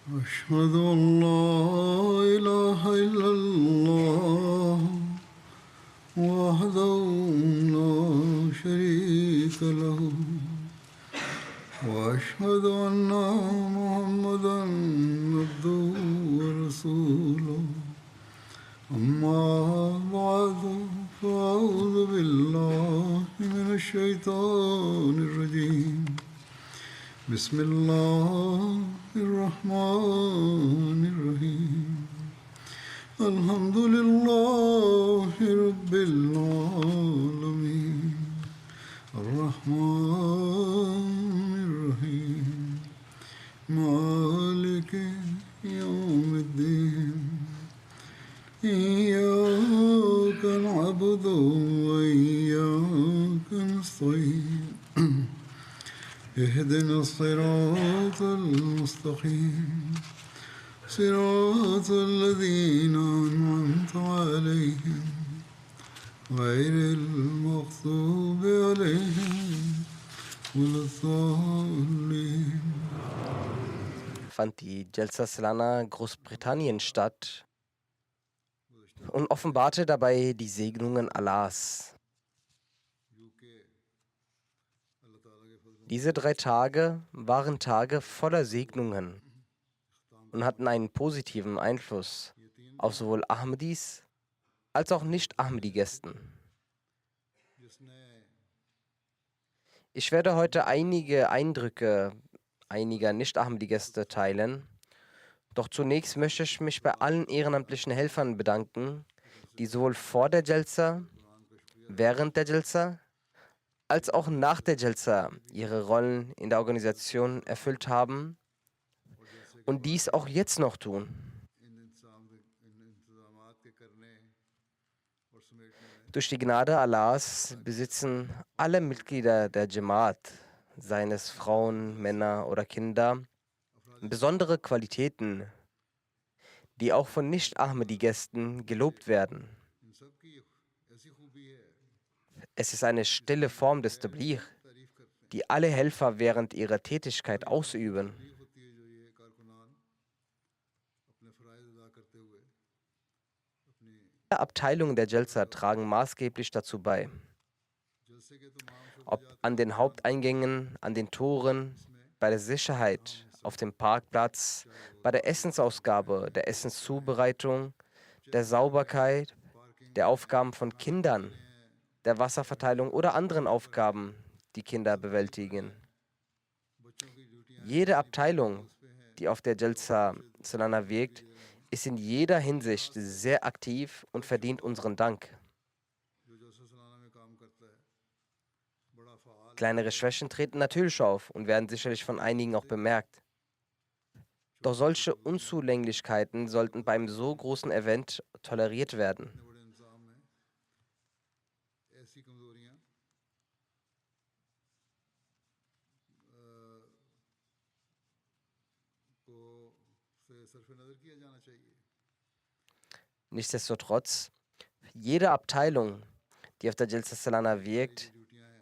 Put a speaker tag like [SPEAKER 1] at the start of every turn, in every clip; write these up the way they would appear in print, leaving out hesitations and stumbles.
[SPEAKER 1] أشهد أن لا إله إلا الله وحده لا شريك له وأشهد أن محمدا عبده ورسوله أما بعد فأعوذ بالله من الشيطان الرجيم بسم الله الرحمن الرحيم الحمد لله رب العالمين الرحمن الرحيم مالك يوم الدين إياك نعبد وإياك نستعين اهدنا الصراط المستقيم صراط الذين أنعمت عليهم غير المغضوب عليهم ولا الضالين.
[SPEAKER 2] Fand die Jalsa Salana Großbritannien statt und offenbarte dabei die Segnungen Allahs. Diese 3 Tage waren Tage voller Segnungen und hatten einen positiven Einfluss auf sowohl Ahmadis als auch Nicht-Ahmadi-Gästen. Ich werde heute einige Eindrücke einiger Nicht-Ahmadi-Gäste teilen, doch zunächst möchte ich mich bei allen ehrenamtlichen Helfern bedanken, die sowohl vor der Jalsa, während der Jalsa als auch nach der Jalsa ihre Rollen in der Organisation erfüllt haben und dies auch jetzt noch tun. Durch die Gnade Allahs besitzen alle Mitglieder der Jamaat, seien es Frauen, Männer oder Kinder, besondere Qualitäten, die auch von Nicht-Ahmadi-Gästen gelobt werden. Es ist eine stille Form des Tabligh, die alle Helfer während ihrer Tätigkeit ausüben. Alle Abteilungen der Jalsa tragen maßgeblich dazu bei. Ob an den Haupteingängen, an den Toren, bei der Sicherheit, auf dem Parkplatz, bei der Essensausgabe, der Essenszubereitung, der Sauberkeit, der Aufgaben von Kindern, der Wasserverteilung oder anderen Aufgaben, die Kinder bewältigen. Jede Abteilung, die auf der Jalsa Salana wirkt, ist in jeder Hinsicht sehr aktiv und verdient unseren Dank. Kleinere Schwächen treten natürlich auf und werden sicherlich von einigen auch bemerkt. Doch solche Unzulänglichkeiten sollten beim so großen Event toleriert werden. Nichtsdestotrotz, jede Abteilung, die auf der Jalsa Salana wirkt,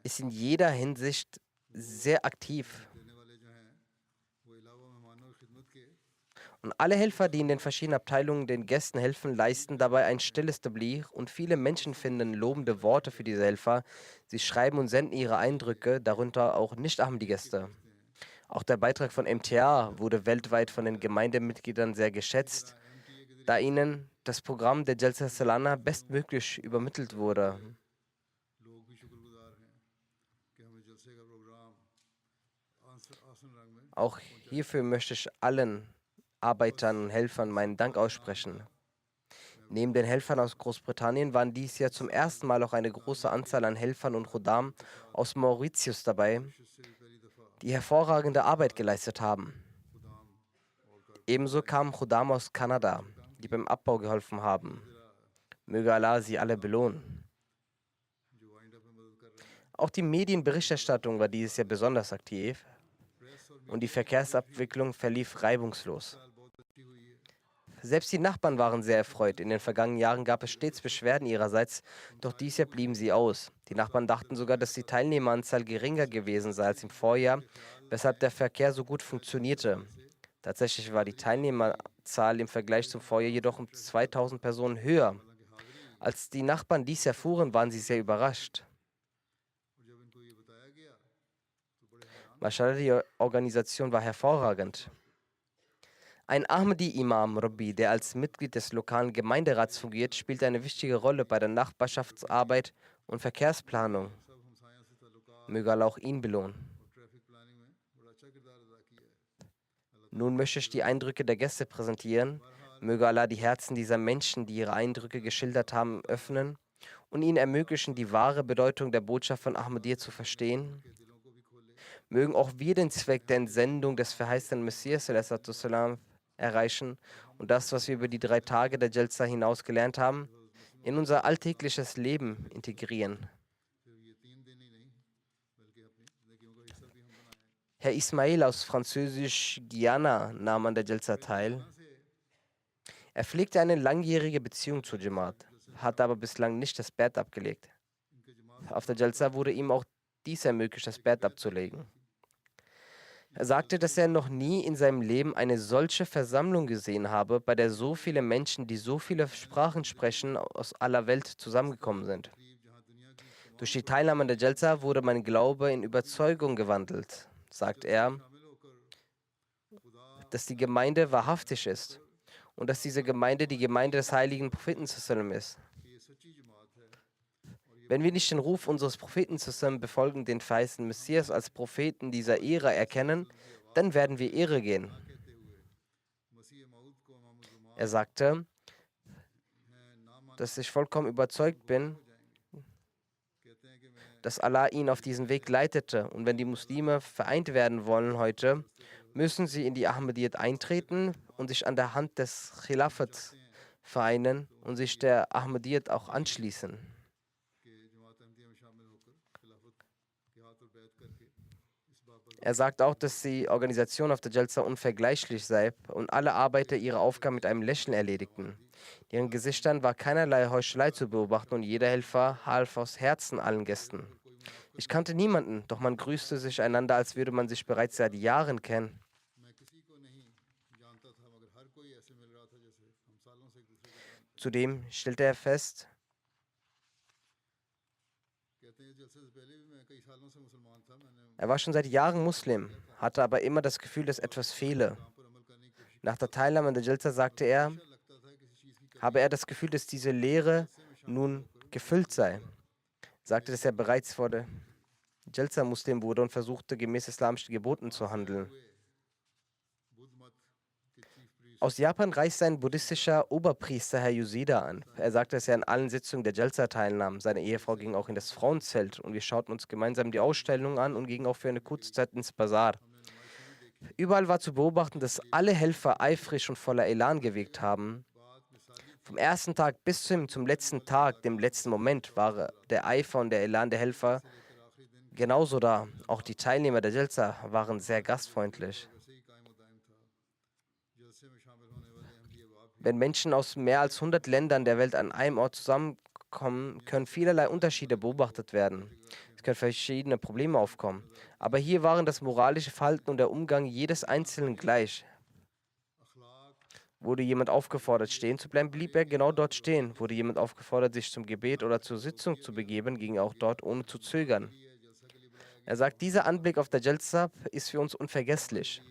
[SPEAKER 2] ist in jeder Hinsicht sehr aktiv. Und alle Helfer, die in den verschiedenen Abteilungen den Gästen helfen, leisten dabei ein stilles Tabligh und viele Menschen finden lobende Worte für diese Helfer. Sie schreiben und senden ihre Eindrücke, darunter auch Nicht-Ahmadi-Gäste. Auch der Beitrag von MTA wurde weltweit von den Gemeindemitgliedern sehr geschätzt, da ihnen das Programm der Jalsa Salana bestmöglich übermittelt wurde. Auch hierfür möchte ich allen Arbeitern und Helfern meinen Dank aussprechen. Neben den Helfern aus Großbritannien waren dies Jahr zum ersten Mal auch eine große Anzahl an Helfern und Khuddam aus Mauritius dabei, die hervorragende Arbeit geleistet haben. Ebenso kamen Khuddam aus Kanada, die beim Abbau geholfen haben. Möge Allah sie alle belohnen. Auch die Medienberichterstattung war dieses Jahr besonders aktiv und die Verkehrsabwicklung verlief reibungslos. Selbst die Nachbarn waren sehr erfreut. In den vergangenen Jahren gab es stets Beschwerden ihrerseits, doch dieses Jahr blieben sie aus. Die Nachbarn dachten sogar, dass die Teilnehmeranzahl geringer gewesen sei als im Vorjahr, weshalb der Verkehr so gut funktionierte. Tatsächlich war die Teilnehmerzahl im Vergleich zum Vorjahr jedoch um 2000 Personen höher. Als die Nachbarn dies erfuhren, waren sie sehr überrascht. Mashallah, die Organisation war hervorragend. Ein Ahmadi-Imam Rabbi, der als Mitglied des lokalen Gemeinderats fungiert, spielt eine wichtige Rolle bei der Nachbarschaftsarbeit und Verkehrsplanung. Möge Allah auch ihn belohnen. Nun möchte ich die Eindrücke der Gäste präsentieren. Möge Allah die Herzen dieser Menschen, die ihre Eindrücke geschildert haben, öffnen und ihnen ermöglichen, die wahre Bedeutung der Botschaft von Ahmadiyya zu verstehen. Mögen auch wir den Zweck der Entsendung des verheißenen Messias salam, erreichen und das, was wir über die 3 Tage der Jalsa hinaus gelernt haben, in unser alltägliches Leben integrieren. Herr Ismail aus Französisch Guyana nahm an der Jalsa teil. Er pflegte eine langjährige Beziehung zur Jamaat, hatte aber bislang nicht das Bett abgelegt. Auf der Jalsa wurde ihm auch dies ermöglicht, das Bett abzulegen. Er sagte, dass er noch nie in seinem Leben eine solche Versammlung gesehen habe, bei der so viele Menschen, die so viele Sprachen sprechen, aus aller Welt zusammengekommen sind. Durch die Teilnahme an der Jalsa wurde mein Glaube in Überzeugung gewandelt, sagt er, dass die Gemeinde wahrhaftig ist und dass diese Gemeinde die Gemeinde des heiligen Propheten zusammen ist. Wenn wir nicht den Ruf unseres Propheten zusammen befolgen, den verheißenen Messias als Propheten dieser Ära erkennen, dann werden wir irre gehen. Er sagte, dass ich vollkommen überzeugt bin, dass Allah ihn auf diesen Weg leitete. Und wenn die Muslime vereint werden wollen heute, müssen sie in die Ahmadiyyat eintreten und sich an der Hand des Khilafats vereinen und sich der Ahmadiyyat auch anschließen. Er sagt auch, dass die Organisation auf der Jalsa unvergleichlich sei und alle Arbeiter ihre Aufgaben mit einem Lächeln erledigten. In ihren Gesichtern war keinerlei Heuchelei zu beobachten und jeder Helfer half aus Herzen allen Gästen. Ich kannte niemanden, doch man grüßte sich einander, als würde man sich bereits seit Jahren kennen. Zudem stellte er fest, er war schon seit Jahren Muslim, hatte aber immer das Gefühl, dass etwas fehle. Nach der Teilnahme an der Jalsa sagte er, habe er das Gefühl, dass diese Leere nun gefüllt sei. Sagte, dass er bereits vor der Jalsa Muslim wurde und versuchte, gemäß islamischen Geboten zu handeln. Aus Japan reiste ein buddhistischer Oberpriester, Herr Yusida, an. Er sagte, dass er an allen Sitzungen der Jalsa teilnahm. Seine Ehefrau ging auch in das Frauenzelt und wir schauten uns gemeinsam die Ausstellung an und gingen auch für eine kurze Zeit ins Bazar. Überall war zu beobachten, dass alle Helfer eifrig und voller Elan gewirkt haben. Vom ersten Tag bis zum letzten Tag, dem letzten Moment, war der Eifer und der Elan der Helfer genauso da. Auch die Teilnehmer der Jalsa waren sehr gastfreundlich. Wenn Menschen aus mehr als 100 Ländern der Welt an einem Ort zusammenkommen, können vielerlei Unterschiede beobachtet werden. Es können verschiedene Probleme aufkommen. Aber hier waren das moralische Verhalten und der Umgang jedes Einzelnen gleich. Wurde jemand aufgefordert, stehen zu bleiben, blieb er genau dort stehen. Wurde jemand aufgefordert, sich zum Gebet oder zur Sitzung zu begeben, ging er auch dort, ohne zu zögern. Er sagt, dieser Anblick auf der Jalsa ist für uns unvergesslich.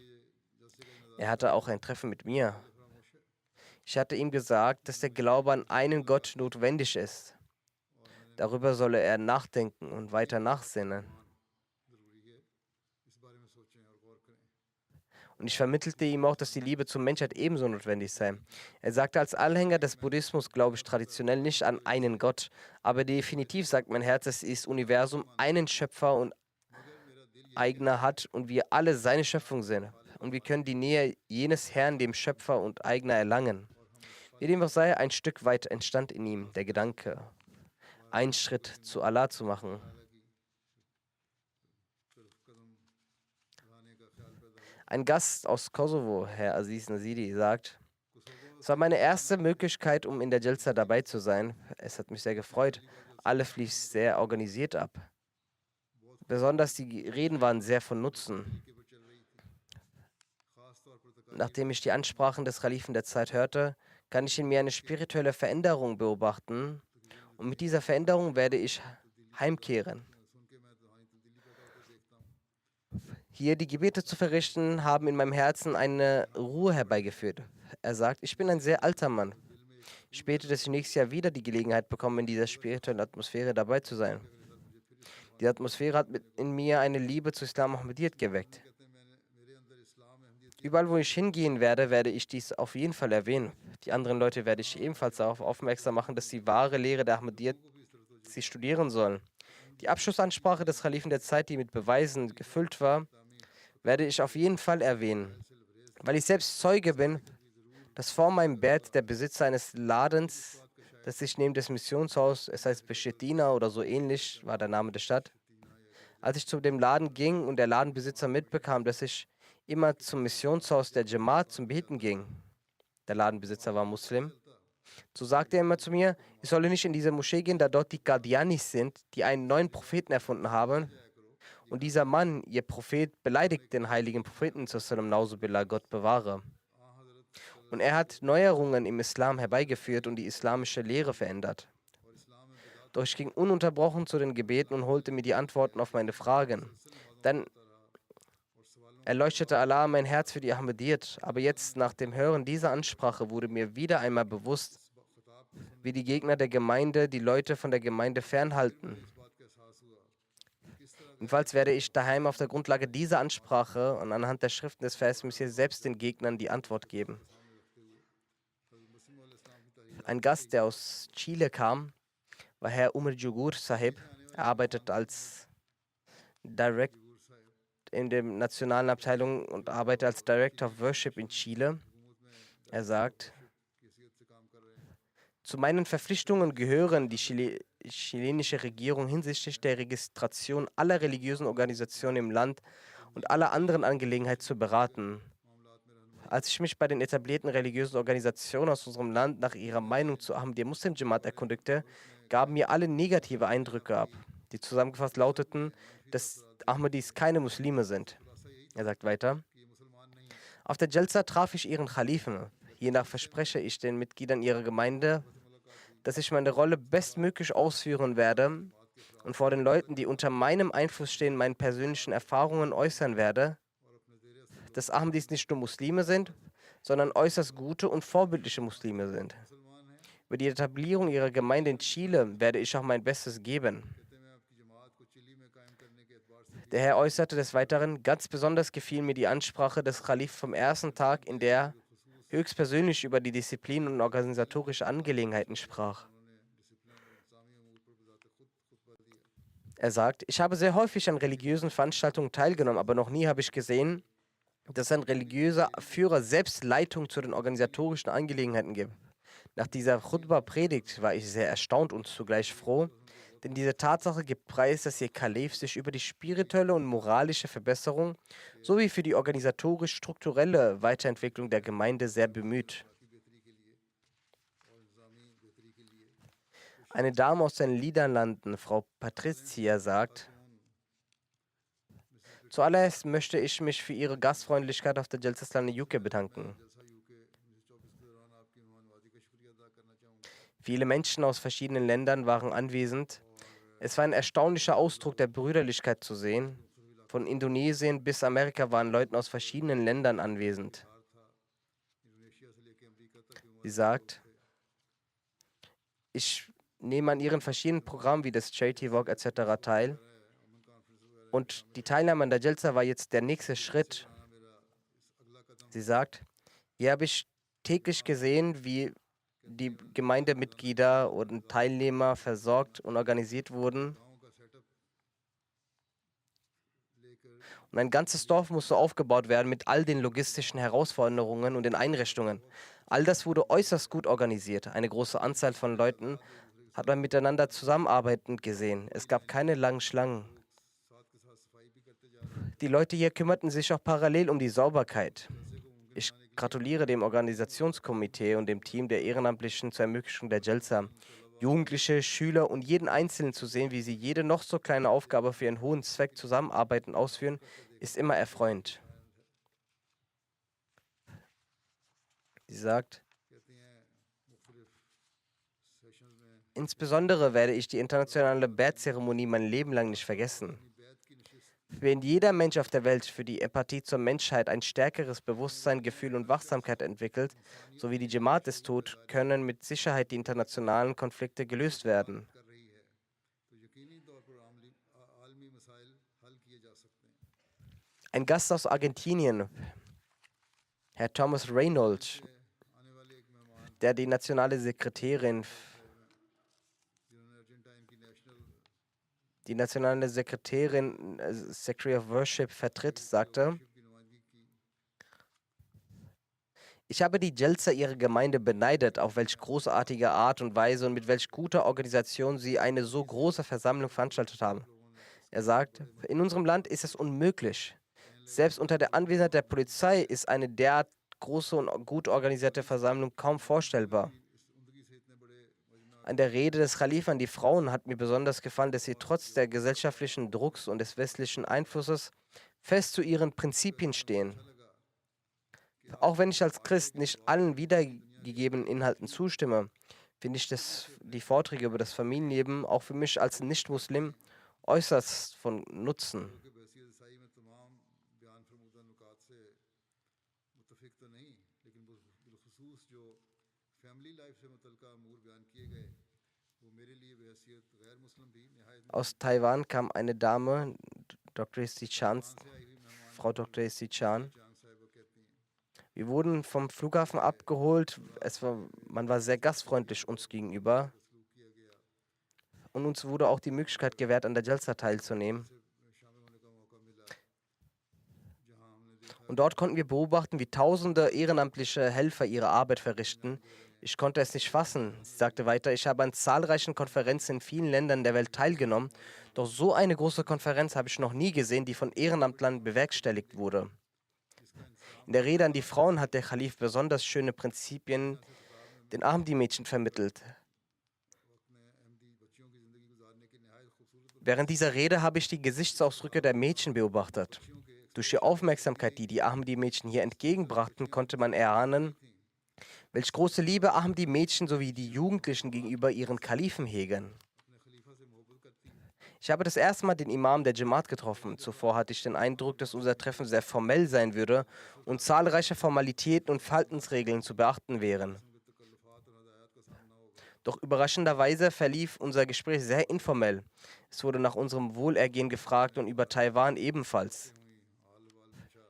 [SPEAKER 2] Er hatte auch ein Treffen mit mir. Ich hatte ihm gesagt, dass der Glaube an einen Gott notwendig ist. Darüber solle er nachdenken und weiter nachsinnen. Und ich vermittelte ihm auch, dass die Liebe zur Menschheit ebenso notwendig sei. Er sagte, als Anhänger des Buddhismus glaube ich traditionell nicht an einen Gott, aber definitiv sagt mein Herz, dass dieses Universum einen Schöpfer und Eigner hat und wir alle seine Schöpfung sind. Und wir können die Nähe jenes Herrn, dem Schöpfer und Eigner, erlangen. Wie dem auch sei, ein Stück weit entstand in ihm der Gedanke, einen Schritt zu Allah zu machen. Ein Gast aus Kosovo, Herr Aziz Nasidi, sagt, es war meine erste Möglichkeit, um in der Jalsa dabei zu sein. Es hat mich sehr gefreut. Alles lief sehr organisiert ab. Besonders die Reden waren sehr von Nutzen. Nachdem ich die Ansprachen des Kalifen der Zeit hörte, kann ich in mir eine spirituelle Veränderung beobachten und mit dieser Veränderung werde ich heimkehren. Hier die Gebete zu verrichten, haben in meinem Herzen eine Ruhe herbeigeführt. Er sagt, ich bin ein sehr alter Mann. Ich bete, dass ich nächstes Jahr wieder die Gelegenheit bekomme, in dieser spirituellen Atmosphäre dabei zu sein. Die Atmosphäre hat in mir eine Liebe zu Islam Ahmadiyyat geweckt. Überall, wo ich hingehen werde, werde ich dies auf jeden Fall erwähnen. Die anderen Leute werde ich ebenfalls darauf aufmerksam machen, dass die wahre Lehre der Ahmadiyyat sie studieren sollen. Die Abschlussansprache des Kalifen der Zeit, die mit Beweisen gefüllt war, werde ich auf jeden Fall erwähnen. Weil ich selbst Zeuge bin, dass vor meinem Bett der Besitzer eines Ladens, das sich neben das Missionshaus, es heißt Beshetina oder so ähnlich, war der Name der Stadt. Als ich zu dem Laden ging und der Ladenbesitzer mitbekam, dass ich immer zum Missionshaus der Jamaat zum Beten ging, der Ladenbesitzer war Muslim, so sagte er immer zu mir, ich solle nicht in diese Moschee gehen, da dort die Qadianis sind, die einen neuen Propheten erfunden haben. Und dieser Mann, ihr Prophet, beleidigt den heiligen Propheten, Nauzubillah, Gott bewahre. Und er hat Neuerungen im Islam herbeigeführt und die islamische Lehre verändert. Doch ich ging ununterbrochen zu den Gebeten und holte mir die Antworten auf meine Fragen. Dann erleuchtete Allah mein Herz für die Ahmadiyyat, aber jetzt nach dem Hören dieser Ansprache wurde mir wieder einmal bewusst, wie die Gegner der Gemeinde die Leute von der Gemeinde fernhalten. Jedenfalls werde ich daheim auf der Grundlage dieser Ansprache und anhand der Schriften des Versmessias selbst den Gegnern die Antwort geben. Ein Gast, der aus Chile kam, war Herr Umar Jugur Sahib. Er arbeitet als Direct in der nationalen Abteilung und arbeitet als Director of Worship in Chile. Er sagt, zu meinen Verpflichtungen gehören die chilenische Regierung hinsichtlich der Registration aller religiösen Organisationen im Land und aller anderen Angelegenheiten zu beraten. Als ich mich bei den etablierten religiösen Organisationen aus unserem Land nach ihrer Meinung zu Ahmadiyya Muslim Jamaat erkundigte, gaben mir alle negative Eindrücke ab, die zusammengefasst lauteten, dass Ahmadis keine Muslime sind. Er sagt weiter, auf der Jalsa traf ich ihren Khalifen. Hiernach verspreche ich den Mitgliedern ihrer Gemeinde, dass ich meine Rolle bestmöglich ausführen werde und vor den Leuten, die unter meinem Einfluss stehen, meine persönlichen Erfahrungen äußern werde, dass Ahmadis nicht nur Muslime sind, sondern äußerst gute und vorbildliche Muslime sind. Über die Etablierung ihrer Gemeinde in Chile werde ich auch mein Bestes geben. Der Herr äußerte des Weiteren, ganz besonders gefiel mir die Ansprache des Kalifen vom ersten Tag, in der er höchstpersönlich über die Disziplin und organisatorische Angelegenheiten sprach. Er sagt, ich habe sehr häufig an religiösen Veranstaltungen teilgenommen, aber noch nie habe ich gesehen, dass ein religiöser Führer selbst Leitung zu den organisatorischen Angelegenheiten gibt. Nach dieser Khutbah-Predigt war ich sehr erstaunt und zugleich froh, denn diese Tatsache gibt preis, dass ihr Kalif sich über die spirituelle und moralische Verbesserung sowie für die organisatorisch-strukturelle Weiterentwicklung der Gemeinde sehr bemüht. Eine Dame aus den Niederlanden, Frau Patricia, sagt, zuallererst möchte ich mich für Ihre Gastfreundlichkeit auf der Jalsa Islamiya UK bedanken. Viele Menschen aus verschiedenen Ländern waren anwesend. Es war ein erstaunlicher Ausdruck der Brüderlichkeit zu sehen. Von Indonesien bis Amerika waren Leute aus verschiedenen Ländern anwesend. Sie sagt, ich nehme an ihren verschiedenen Programmen wie das Charity Walk etc. teil. Und die Teilnahme an der Jalsa war jetzt der nächste Schritt. Sie sagt, hier habe ich täglich gesehen, wie die Gemeindemitglieder und Teilnehmer versorgt und organisiert wurden. Und ein ganzes Dorf musste aufgebaut werden mit all den logistischen Herausforderungen und den Einrichtungen. All das wurde äußerst gut organisiert. Eine große Anzahl von Leuten hat man miteinander zusammenarbeitend gesehen. Es gab keine langen Schlangen. Die Leute hier kümmerten sich auch parallel um die Sauberkeit. Ich gratuliere dem Organisationskomitee und dem Team der Ehrenamtlichen zur Ermöglichung der Jalsa. Jugendliche, Schüler und jeden Einzelnen zu sehen, wie sie jede noch so kleine Aufgabe für ihren hohen Zweck zusammenarbeiten und ausführen, ist immer erfreuend. Sie sagt, insbesondere werde ich die internationale Baiat-Zeremonie mein Leben lang nicht vergessen. Wenn jeder Mensch auf der Welt für die Empathie zur Menschheit ein stärkeres Bewusstsein, Gefühl und Wachsamkeit entwickelt, so wie die Jamaat es tut, können mit Sicherheit die internationalen Konflikte gelöst werden. Ein Gast aus Argentinien, Herr Thomas Reynolds, der die nationale Sekretärin, Secretary of Worship vertritt, sagte, ich habe die Jalsa ihrer Gemeinde beneidet, auf welch großartige Art und Weise und mit welch guter Organisation sie eine so große Versammlung veranstaltet haben. Er sagt, in unserem Land ist es unmöglich. Selbst unter der Anwesenheit der Polizei ist eine derart große und gut organisierte Versammlung kaum vorstellbar. An der Rede des Khalifen an die Frauen hat mir besonders gefallen, dass sie trotz der gesellschaftlichen Drucks und des westlichen Einflusses fest zu ihren Prinzipien stehen. Auch wenn ich als Christ nicht allen wiedergegebenen Inhalten zustimme, finde ich die Vorträge über das Familienleben auch für mich als Nicht-Muslim äußerst von Nutzen. Aus Taiwan kam eine Dame, Dr. Isi Chan, Frau Dr. Isi Chan. Wir wurden vom Flughafen abgeholt. Man war sehr gastfreundlich uns gegenüber. Und uns wurde auch die Möglichkeit gewährt, an der Jalsa teilzunehmen. Und dort konnten wir beobachten, wie tausende ehrenamtliche Helfer ihre Arbeit verrichten. Ich konnte es nicht fassen. Sie sagte weiter, ich habe an zahlreichen Konferenzen in vielen Ländern der Welt teilgenommen. Doch so eine große Konferenz habe ich noch nie gesehen, die von Ehrenamtlern bewerkstelligt wurde. In der Rede an die Frauen hat der Khalif besonders schöne Prinzipien den Ahmadi-Mädchen vermittelt. Während dieser Rede habe ich die Gesichtsausdrücke der Mädchen beobachtet. Durch die Aufmerksamkeit, die die Ahmadi-Mädchen hier entgegenbrachten, konnte man erahnen, welch große Liebe Ahmadi-Mädchen sowie die Jugendlichen gegenüber ihren Kalifen hegen. Ich habe das erste Mal den Imam der Jamaat getroffen. Zuvor hatte ich den Eindruck, dass unser Treffen sehr formell sein würde und zahlreiche Formalitäten und Verhaltensregeln zu beachten wären. Doch überraschenderweise verlief unser Gespräch sehr informell. Es wurde nach unserem Wohlergehen gefragt und über Taiwan ebenfalls.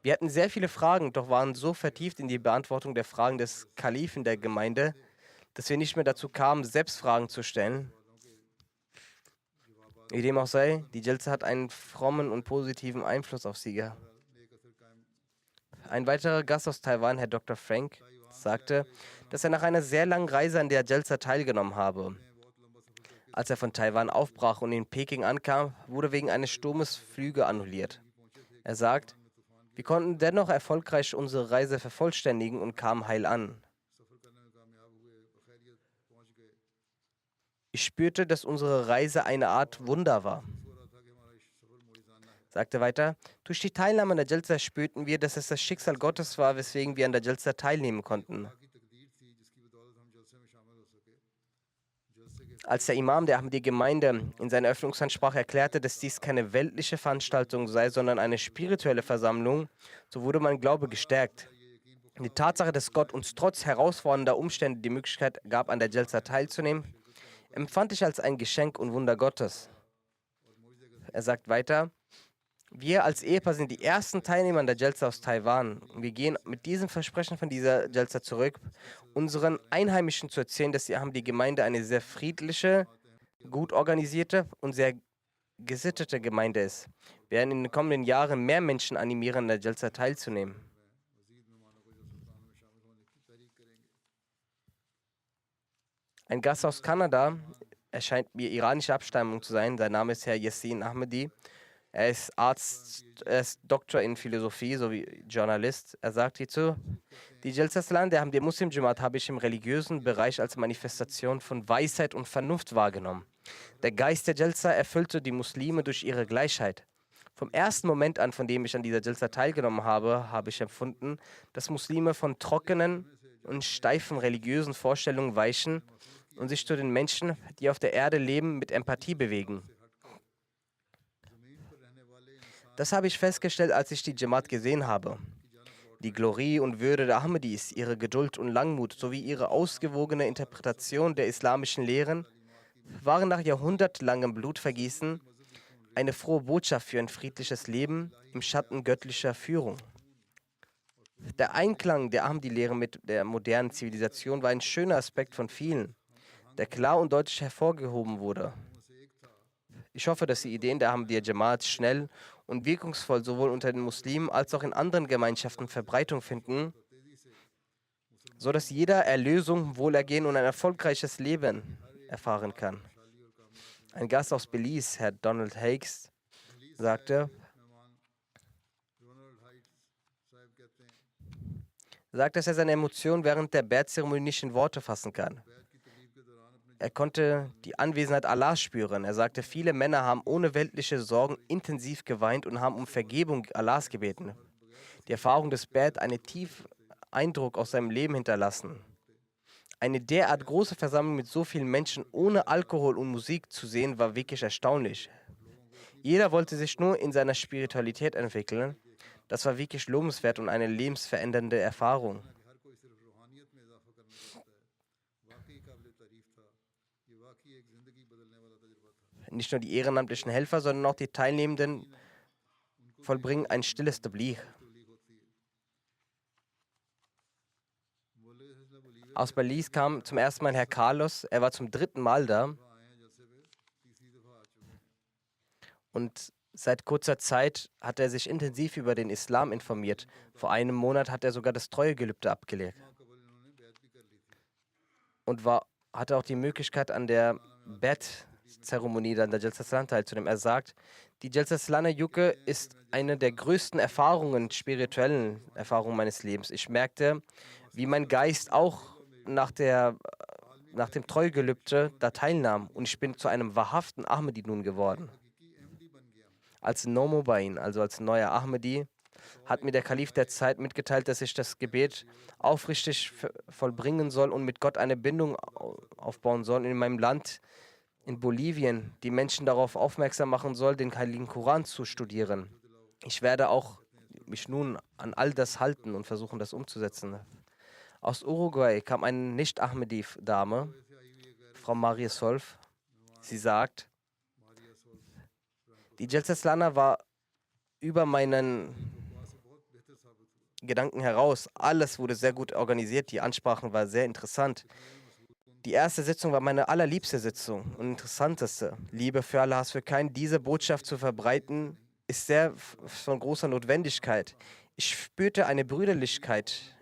[SPEAKER 2] Wir hatten sehr viele Fragen, doch waren so vertieft in die Beantwortung der Fragen des Kalifen der Gemeinde, dass wir nicht mehr dazu kamen, selbst Fragen zu stellen. Wie dem auch sei, die Jalsa hat einen frommen und positiven Einfluss auf sie gehabt. Ein weiterer Gast aus Taiwan, Herr Dr. Frank, sagte, dass er nach einer sehr langen Reise an der Jalsa teilgenommen habe. Als er von Taiwan aufbrach und in Peking ankam, wurde wegen eines Sturmes Flüge annulliert. Er sagt, wir konnten dennoch erfolgreich unsere Reise vervollständigen und kamen heil an. Ich spürte, dass unsere Reise eine Art Wunder war. Sagte weiter, durch die Teilnahme an der Jalsa spürten wir, dass es das Schicksal Gottes war, weswegen wir an der Jalsa teilnehmen konnten. Als der Imam der Ahmadi-Gemeinde in seiner Eröffnungsansprache erklärte, dass dies keine weltliche Veranstaltung sei, sondern eine spirituelle Versammlung, so wurde mein Glaube gestärkt. Die Tatsache, dass Gott uns trotz herausfordernder Umstände die Möglichkeit gab, an der Jalsa teilzunehmen, empfand ich als ein Geschenk und Wunder Gottes. Er sagt weiter, wir als Ehepaar sind die ersten Teilnehmer an der Jalsa aus Taiwan. Wir gehen mit diesem Versprechen von dieser Jalsa zurück, unseren Einheimischen zu erzählen, dass die Ahmadi-Gemeinde eine sehr friedliche, gut organisierte und sehr gesittete Gemeinde ist. Wir werden in den kommenden Jahren mehr Menschen animieren, an der Jalsa teilzunehmen. Ein Gast aus Kanada, er scheint mir iranische Abstammung zu sein, sein Name ist Herr Yassin Ahmadi. Er ist Arzt, er ist Doktor in Philosophie sowie Journalist. Er sagt hierzu, die Jalsa Salan der Ahmadi Muslim Jamaat habe ich im religiösen Bereich als Manifestation von Weisheit und Vernunft wahrgenommen. Der Geist der Jalsa erfüllte die Muslime durch ihre Gleichheit. Vom ersten Moment an, von dem ich an dieser Jalsa teilgenommen habe, habe ich empfunden, dass Muslime von trockenen und steifen religiösen Vorstellungen weichen und sich zu den Menschen, die auf der Erde leben, mit Empathie bewegen. Das habe ich festgestellt, als ich die Jamaat gesehen habe. Die Glorie und Würde der Ahmadis, ihre Geduld und Langmut sowie ihre ausgewogene Interpretation der islamischen Lehren waren nach jahrhundertlangem Blutvergießen eine frohe Botschaft für ein friedliches Leben im Schatten göttlicher Führung. Der Einklang der Ahmadi-Lehre mit der modernen Zivilisation war ein schöner Aspekt von vielen, der klar und deutlich hervorgehoben wurde. Ich hoffe, dass die Ideen der Ahmadiyya Jamaat schnell und wirkungsvoll sowohl unter den Muslimen als auch in anderen Gemeinschaften Verbreitung finden, sodass jeder Erlösung, Wohlergehen und ein erfolgreiches Leben erfahren kann. Ein Gast aus Belize, Herr Donald Hakes, sagte, dass er seine Emotionen während der Bert-Zeremonie nicht in Worte fassen kann. Er konnte die Anwesenheit Allahs spüren. Er sagte, viele Männer haben ohne weltliche Sorgen intensiv geweint und haben um Vergebung Allahs gebeten. Die Erfahrung des Bert einen tiefen Eindruck aus seinem Leben hinterlassen. Eine derart große Versammlung mit so vielen Menschen ohne Alkohol und Musik zu sehen, war wirklich erstaunlich. Jeder wollte sich nur in seiner Spiritualität entwickeln. Das war wirklich lobenswert und eine lebensverändernde Erfahrung. Nicht nur die ehrenamtlichen Helfer, sondern auch die Teilnehmenden vollbringen ein stilles Tabligh. Aus Belize kam zum ersten Mal Herr Carlos. Er war zum 3. Mal da. Und seit kurzer Zeit hat er sich intensiv über den Islam informiert. Vor einem Monat hat er sogar das Treuegelübde abgelegt. Und hatte auch die Möglichkeit, an der Bett-Zeremonie an der Jalsa Salan teilzunehmen. Er sagt, die Jalsa Salana Yuke ist eine der größten Erfahrungen, spirituellen Erfahrungen meines Lebens. Ich merkte, wie mein Geist auch nach dem Treuegelübde da teilnahm. Und ich bin zu einem wahrhaften Ahmadi nun geworden. Als Nomobain, also als neuer Ahmadi, hat mir der Kalif der Zeit mitgeteilt, dass ich das Gebet aufrichtig vollbringen soll und mit Gott eine Bindung aufbauen soll. In meinem Land, in Bolivien, die Menschen darauf aufmerksam machen soll, den Heiligen Koran zu studieren. Ich werde auch mich nun an all das halten und versuchen, das umzusetzen. Aus Uruguay kam eine Nicht-Ahmadi-Dame, Frau Maria Solf. Sie sagt, die Jalsa Salana war über meinen Gedanken heraus. Alles wurde sehr gut organisiert, die Ansprachen waren sehr interessant. Die erste Sitzung war meine allerliebste Sitzung und interessanteste. Liebe für Allah, Hass für keinen. Diese Botschaft zu verbreiten, ist sehr von großer Notwendigkeit. Ich spürte eine Brüderlichkeit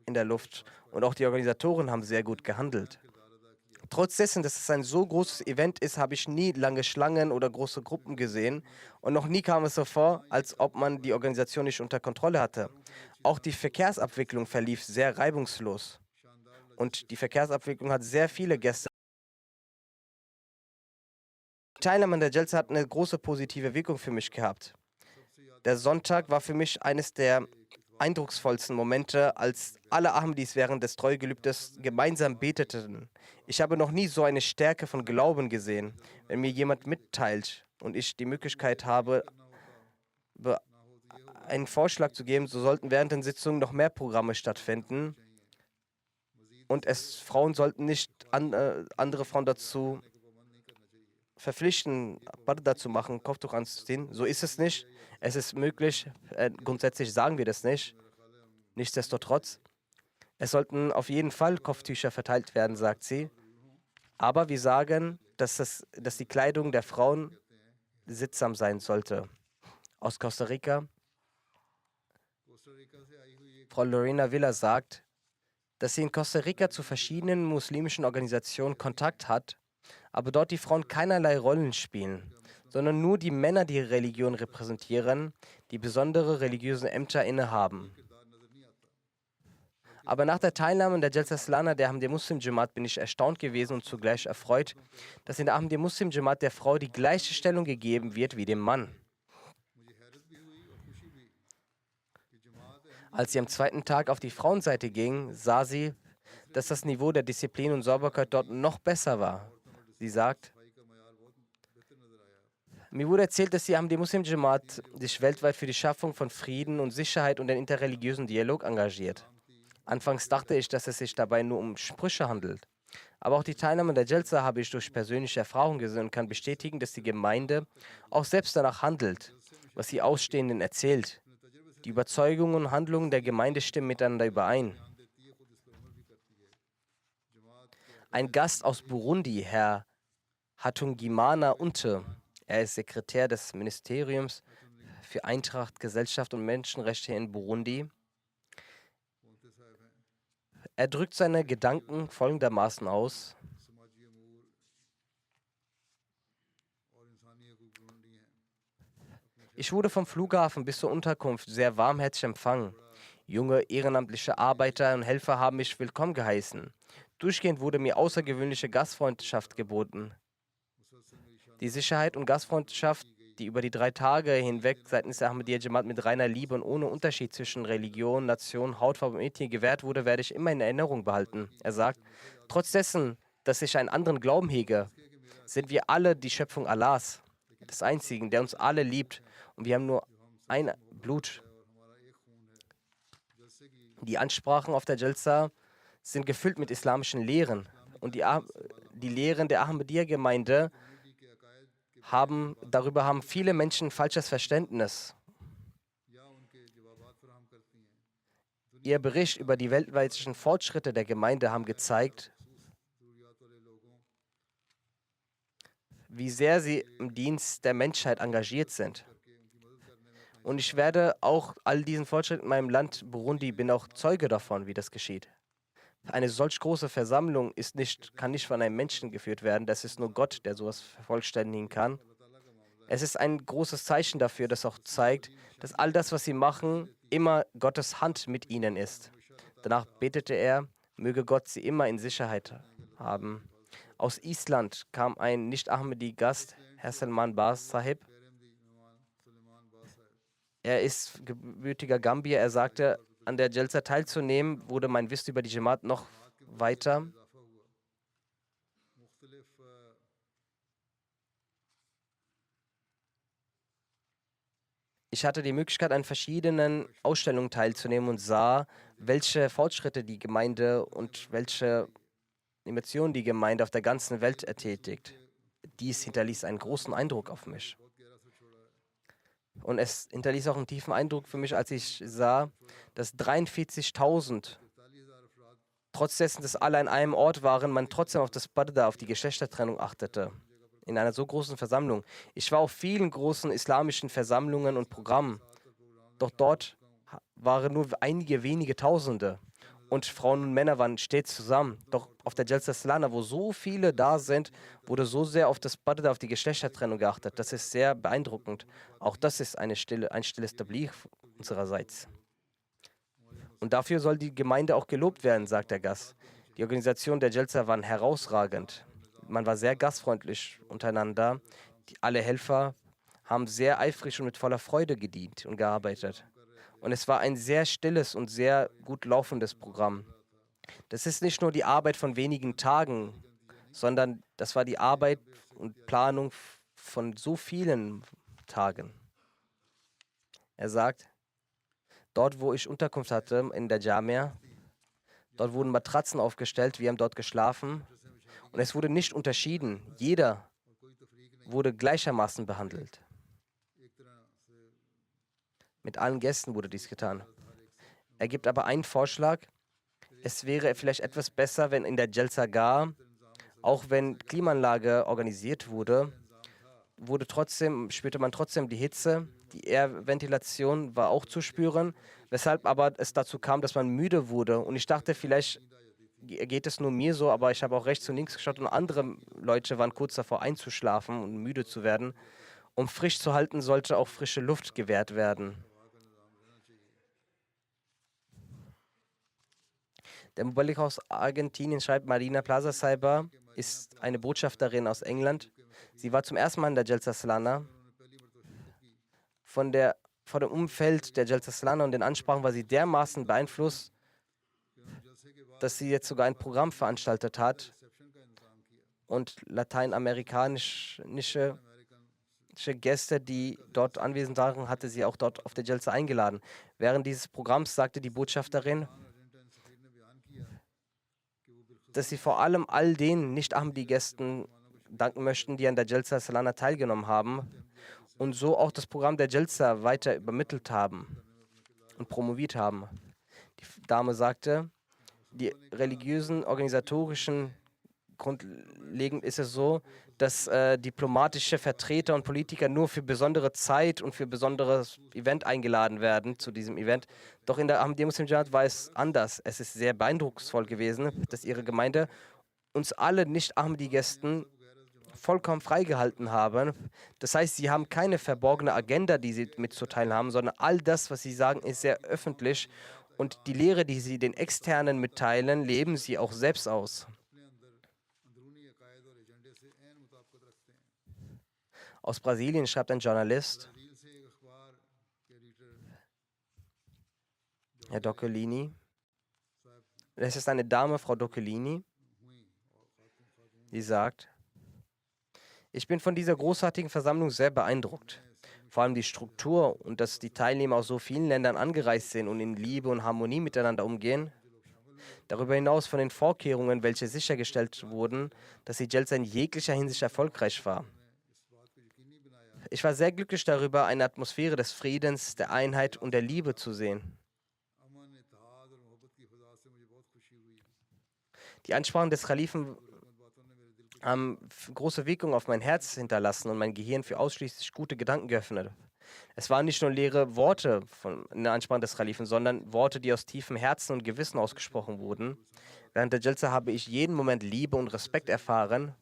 [SPEAKER 2] in der Luft und auch die Organisatoren haben sehr gut gehandelt. Trotz dessen, dass es ein so großes Event ist, habe ich nie lange Schlangen oder große Gruppen gesehen und noch nie kam es so vor, als ob man die Organisation nicht unter Kontrolle hatte. Auch die Verkehrsabwicklung verlief sehr reibungslos und die Verkehrsabwicklung hat sehr viele Gäste. Die Teilnahme an der Jalsa hat eine große positive Wirkung für mich gehabt. Der Sonntag war für mich eines der eindrucksvollsten Momente, als alle Ahmadis während des Treuegelübdes gemeinsam beteten. Ich habe noch nie so eine Stärke von Glauben gesehen. Wenn mir jemand mitteilt und ich die Möglichkeit habe, einen Vorschlag zu geben, so sollten während den Sitzungen noch mehr Programme stattfinden. Und Frauen sollten nicht andere Frauen dazu verpflichten, Parda zu machen, Kopftuch anzuziehen. So ist es nicht. Es ist möglich, grundsätzlich sagen wir das nicht. Nichtsdestotrotz, es sollten auf jeden Fall Kopftücher verteilt werden, sagt sie. Aber wir sagen, dass die Kleidung der Frauen sittsam sein sollte. Aus Costa Rica, Frau Lorena Villa sagt, dass sie in Costa Rica zu verschiedenen muslimischen Organisationen Kontakt hat, aber dort die Frauen keinerlei Rollen spielen, sondern nur die Männer die Religion repräsentieren, die besondere religiöse Ämter innehaben. Aber nach der Teilnahme in der Jalsa Salana der Ahmadiyya Muslim Jamaat bin ich erstaunt gewesen und zugleich erfreut, dass in der Ahmadiyya Muslim Jamaat der Frau die gleiche Stellung gegeben wird wie dem Mann. Als sie am zweiten Tag auf die Frauenseite ging, sah sie, dass das Niveau der Disziplin und Sauberkeit dort noch besser war. Sie sagt, mir wurde erzählt, dass die Ahmadi Muslim Jamaat sich weltweit für die Schaffung von Frieden und Sicherheit und den interreligiösen Dialog engagiert. Anfangs dachte ich, dass es sich dabei nur um Sprüche handelt. Aber auch die Teilnahme der Jalsa habe ich durch persönliche Erfahrung gesehen und kann bestätigen, dass die Gemeinde auch selbst danach handelt, was sie Ausstehenden erzählt. Die Überzeugungen und Handlungen der Gemeinde stimmen miteinander überein. Ein Gast aus Burundi, Herr Hatungimana Unte, er ist Sekretär des Ministeriums für Eintracht, Gesellschaft und Menschenrechte in Burundi. Er drückt seine Gedanken folgendermaßen aus. Ich wurde vom Flughafen bis zur Unterkunft sehr warmherzig empfangen. Junge ehrenamtliche Arbeiter und Helfer haben mich willkommen geheißen. Durchgehend wurde mir außergewöhnliche Gastfreundschaft geboten. Die Sicherheit und Gastfreundschaft, die über die 3 Tage hinweg seitens der Ahmadiyya Jamaat mit reiner Liebe und ohne Unterschied zwischen Religion, Nation, Hautfarbe und Ethnie gewährt wurde, werde ich immer in Erinnerung behalten. Er sagt, trotz dessen, dass ich einen anderen Glauben hege, sind wir alle die Schöpfung Allahs, des Einzigen, der uns alle liebt, und wir haben nur ein Blut. Die Ansprachen auf der Jalsa sind gefüllt mit islamischen Lehren, und die Lehren der Ahmadiyya-Gemeinde darüber haben viele Menschen falsches Verständnis. Ihr Bericht über die weltweiten Fortschritte der Gemeinde haben gezeigt, wie sehr sie im Dienst der Menschheit engagiert sind. Und ich werde auch all diesen Fortschritt in meinem Land Burundi, bin auch Zeuge davon, wie das geschieht. Eine solch große Versammlung kann nicht von einem Menschen geführt werden. Das ist nur Gott, der sowas vervollständigen kann. Es ist ein großes Zeichen dafür, das auch zeigt, dass all das, was sie machen, immer Gottes Hand mit ihnen ist. Danach betete er, möge Gott sie immer in Sicherheit haben. Aus Island kam ein Nicht-Ahmadi-Gast, Herr Salman Bas Sahib. Er ist gebürtiger Gambier. Er sagte, an der Jalsa teilzunehmen, wurde mein Wissen über die Jamaat noch weiter. Ich hatte die Möglichkeit, an verschiedenen Ausstellungen teilzunehmen und sah, welche Fortschritte die Gemeinde und welche Missionen die Gemeinde auf der ganzen Welt tätigt. Dies hinterließ einen großen Eindruck auf mich. Und es hinterließ auch einen tiefen Eindruck für mich, als ich sah, dass 43.000, trotz dessen, dass alle an einem Ort waren, man trotzdem auf das Parda, auf die Geschlechtertrennung achtete. In einer so großen Versammlung. Ich war auf vielen großen islamischen Versammlungen und Programmen. Doch dort waren nur einige wenige Tausende. Und Frauen und Männer waren stets zusammen. Doch auf der Jalsa Salana, wo so viele da sind, wurde so sehr auf das Parda, auf die Geschlechtertrennung geachtet. Das ist sehr beeindruckend. Auch das ist ein stilles Tabligh unsererseits. Und dafür soll die Gemeinde auch gelobt werden, sagt der Gast. Die Organisation der Jalsa war herausragend. Man war sehr gastfreundlich untereinander. Alle Helfer haben sehr eifrig und mit voller Freude gedient und gearbeitet. Und es war ein sehr stilles und sehr gut laufendes Programm. Das ist nicht nur die Arbeit von wenigen Tagen, sondern das war die Arbeit und Planung von so vielen Tagen. Er sagt, dort, wo ich Unterkunft hatte, in der Jamia, dort wurden Matratzen aufgestellt, wir haben dort geschlafen. Und es wurde nicht unterschieden. Jeder wurde gleichermaßen behandelt. Mit allen Gästen wurde dies getan. Er gibt aber einen Vorschlag. Es wäre vielleicht etwas besser, wenn in der Jalsa Gar, auch wenn Klimaanlage organisiert wurde, spürte man trotzdem die Hitze. Die Airventilation war auch zu spüren, weshalb aber es dazu kam, dass man müde wurde. Und ich dachte, vielleicht geht es nur mir so, aber ich habe auch rechts und links geschaut und andere Leute waren kurz davor einzuschlafen und müde zu werden. Um frisch zu halten, sollte auch frische Luft gewährt werden. Der Muballigh aus Argentinien schreibt, Marina Plaza Saiba ist eine Botschafterin aus England. Sie war zum ersten Mal in der Jalsa Salana. Von der vor dem Umfeld der Jalsa Salana und den Ansprachen war sie dermaßen beeinflusst, dass sie jetzt sogar ein Programm veranstaltet hat und lateinamerikanische Gäste, die dort anwesend waren, hatte sie auch dort auf der Jalsa eingeladen. Während dieses Programms sagte die Botschafterin, dass sie vor allem all den Nicht-Ahmadi-Gästen danken möchten, die an der Jalsa Salana teilgenommen haben und so auch das Programm der Jalsa weiter übermittelt haben und promoviert haben. Die Dame sagte, die religiösen, organisatorischen, grundlegend ist es so, dass diplomatische Vertreter und Politiker nur für besondere Zeit und für besonderes Event eingeladen werden zu diesem Event. Doch in der Ahmadiyya Muslim Jamaat war es anders. Es ist sehr beeindrucksvoll gewesen, dass ihre Gemeinde uns alle Nicht-Ahmadi-Gästen vollkommen freigehalten haben. Das heißt, sie haben keine verborgene Agenda, die sie mitzuteilen haben, sondern all das, was sie sagen, ist sehr öffentlich und die Lehre, die sie den Externen mitteilen, leben sie auch selbst aus. Aus Brasilien schreibt ein Journalist, Herr Doccolini. Es ist eine Dame, Frau Doccolini, die sagt, ich bin von dieser großartigen Versammlung sehr beeindruckt. Vor allem die Struktur und dass die Teilnehmer aus so vielen Ländern angereist sind und in Liebe und Harmonie miteinander umgehen. Darüber hinaus von den Vorkehrungen, welche sichergestellt wurden, dass die Jalsa in jeglicher Hinsicht erfolgreich war. Ich war sehr glücklich darüber, eine Atmosphäre des Friedens, der Einheit und der Liebe zu sehen. Die Ansprachen des Kalifen haben große Wirkung auf mein Herz hinterlassen und mein Gehirn für ausschließlich gute Gedanken geöffnet. Es waren nicht nur leere Worte in der Ansprache des Kalifen, sondern Worte, die aus tiefem Herzen und Gewissen ausgesprochen wurden. Während der Jalsa habe ich jeden Moment Liebe und Respekt erfahren.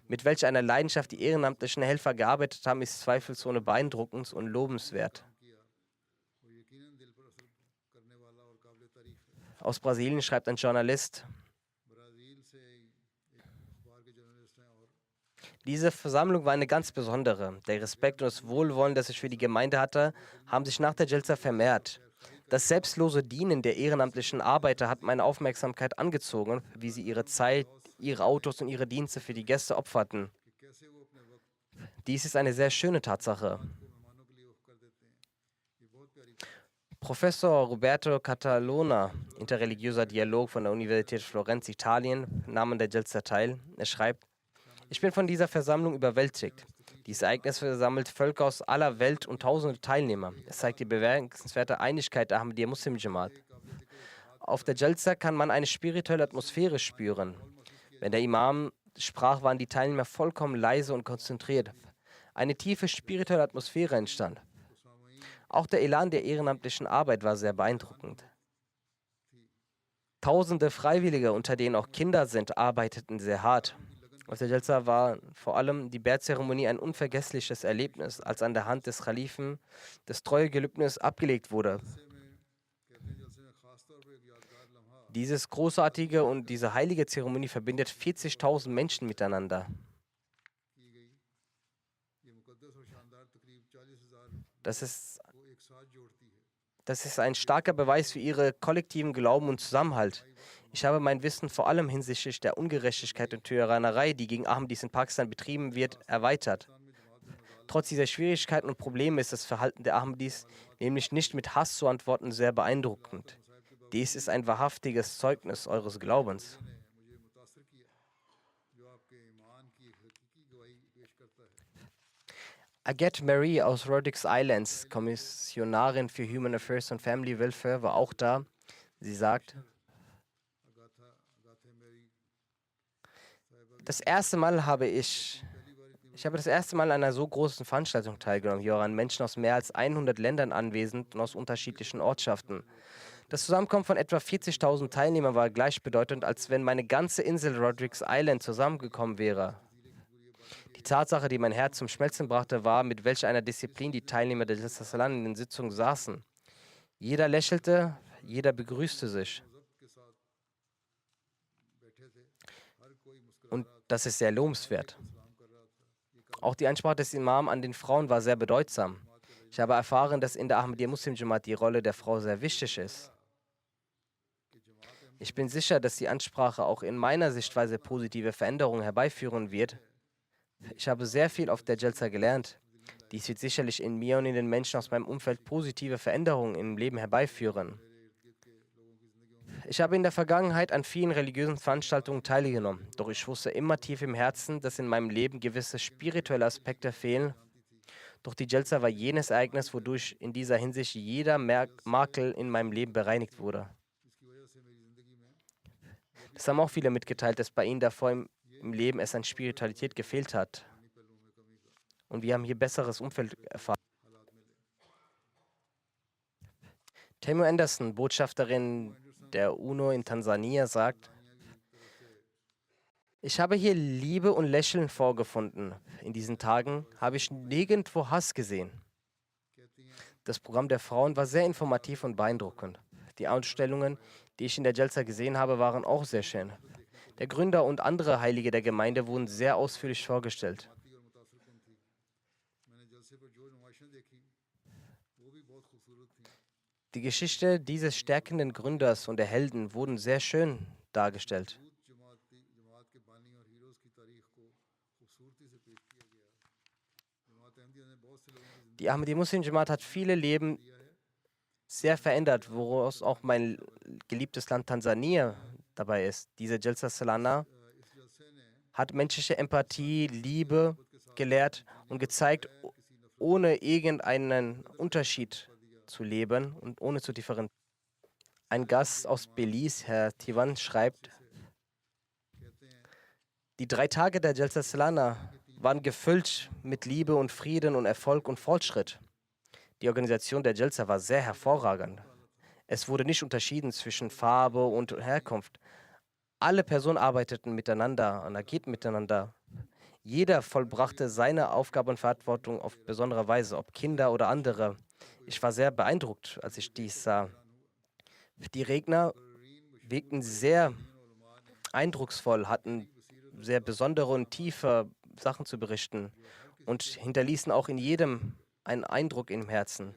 [SPEAKER 2] Mit welch einer Leidenschaft die ehrenamtlichen Helfer gearbeitet haben, ist zweifelsohne beeindruckend und lobenswert. Aus Brasilien schreibt ein Journalist, diese Versammlung war eine ganz besondere. Der Respekt und das Wohlwollen, das ich für die Gemeinde hatte, haben sich nach der Jalsa vermehrt. Das selbstlose Dienen der ehrenamtlichen Arbeiter hat meine Aufmerksamkeit angezogen, wie sie ihre Zeit, ihre Autos und ihre Dienste für die Gäste opferten. Dies ist eine sehr schöne Tatsache. Professor Roberto Catalona, interreligiöser Dialog von der Universität Florenz, Italien, nahm an der Jalsa teil. Er schreibt, ich bin von dieser Versammlung überwältigt. Dieses Ereignis versammelt Völker aus aller Welt und tausende Teilnehmer. Es zeigt die bemerkenswerte Einigkeit der Ahmadiyya Muslim Jamaat. Auf der Jalsa kann man eine spirituelle Atmosphäre spüren. Wenn der Imam sprach, waren die Teilnehmer vollkommen leise und konzentriert. Eine tiefe spirituelle Atmosphäre entstand. Auch der Elan der ehrenamtlichen Arbeit war sehr beeindruckend. Tausende Freiwillige, unter denen auch Kinder sind, arbeiteten sehr hart. Auf der Jalsa war vor allem die Beerzeremonie ein unvergessliches Erlebnis, als an der Hand des Kalifen das Treuegelübnis abgelegt wurde. Dieses großartige und diese heilige Zeremonie verbindet 40.000 Menschen miteinander. Das ist ein starker Beweis für ihre kollektiven Glauben und Zusammenhalt. Ich habe mein Wissen vor allem hinsichtlich der Ungerechtigkeit und Tyrannerei, die gegen Ahmadis in Pakistan betrieben wird, erweitert. Trotz dieser Schwierigkeiten und Probleme ist das Verhalten der Ahmadis, nämlich nicht mit Hass zu antworten, sehr beeindruckend. Dies ist ein wahrhaftiges Zeugnis eures Glaubens. Agathe Marie aus Rhodes Islands, Kommissionarin für Human Affairs und Family Welfare, war auch da. Sie sagt, ich habe das erste Mal an einer so großen Veranstaltung teilgenommen. Hier waren Menschen aus mehr als 100 Ländern anwesend und aus unterschiedlichen Ortschaften. Das Zusammenkommen von etwa 40.000 Teilnehmern war gleichbedeutend, als wenn meine ganze Insel Rhodes Island zusammengekommen wäre. Die Tatsache, die mein Herz zum Schmelzen brachte, war, mit welch einer Disziplin die Teilnehmer der Jalsa Salana in den Sitzungen saßen. Jeder lächelte, jeder begrüßte sich. Und das ist sehr lobenswert. Auch die Ansprache des Imam an den Frauen war sehr bedeutsam. Ich habe erfahren, dass in der Ahmadiyya Muslim Jamaat die Rolle der Frau sehr wichtig ist. Ich bin sicher, dass die Ansprache auch in meiner Sichtweise positive Veränderungen herbeiführen wird. Ich habe sehr viel auf der Jalsa gelernt. Dies wird sicherlich in mir und in den Menschen aus meinem Umfeld positive Veränderungen im Leben herbeiführen. Ich habe in der Vergangenheit an vielen religiösen Veranstaltungen teilgenommen, doch ich wusste immer tief im Herzen, dass in meinem Leben gewisse spirituelle Aspekte fehlen. Doch die Jalsa war jenes Ereignis, wodurch in dieser Hinsicht jeder Makel in meinem Leben bereinigt wurde. Das haben auch viele mitgeteilt, dass bei ihnen davor im Leben es an Spiritualität gefehlt hat. Und wir haben hier besseres Umfeld erfahren. Temu Anderson, Botschafterin der UNO in Tansania, sagt: Ich habe hier Liebe und Lächeln vorgefunden. In diesen Tagen habe ich nirgendwo Hass gesehen. Das Programm der Frauen war sehr informativ und beeindruckend. Die Ausstellungen, die ich in der Jalsa gesehen habe, waren auch sehr schön. Der Gründer und andere Heilige der Gemeinde wurden sehr ausführlich vorgestellt. Die Geschichte dieses stärkenden Gründers und der Helden wurden sehr schön dargestellt. Die Ahmadiyya Muslim Jamaat hat viele Leben sehr verändert, woraus auch mein geliebtes Land Tansania dabei ist. Diese Jalsa Salana hat menschliche Empathie, Liebe gelehrt und gezeigt, ohne irgendeinen Unterschied zu leben und ohne zu differenzieren. Ein Gast aus Belize, Herr Tivan, schreibt: Die 3 Tage der Jalsa Salana waren gefüllt mit Liebe und Frieden und Erfolg und Fortschritt. Die Organisation der Jalsa war sehr hervorragend. Es wurde nicht unterschieden zwischen Farbe und Herkunft. Alle Personen arbeiteten miteinander und agierten miteinander. Jeder vollbrachte seine Aufgabe und Verantwortung auf besondere Weise, ob Kinder oder andere. Ich war sehr beeindruckt, als ich dies sah. Die Redner wirkten sehr eindrucksvoll, hatten sehr besondere und tiefe Sachen zu berichten und hinterließen auch in jedem einen Eindruck im Herzen.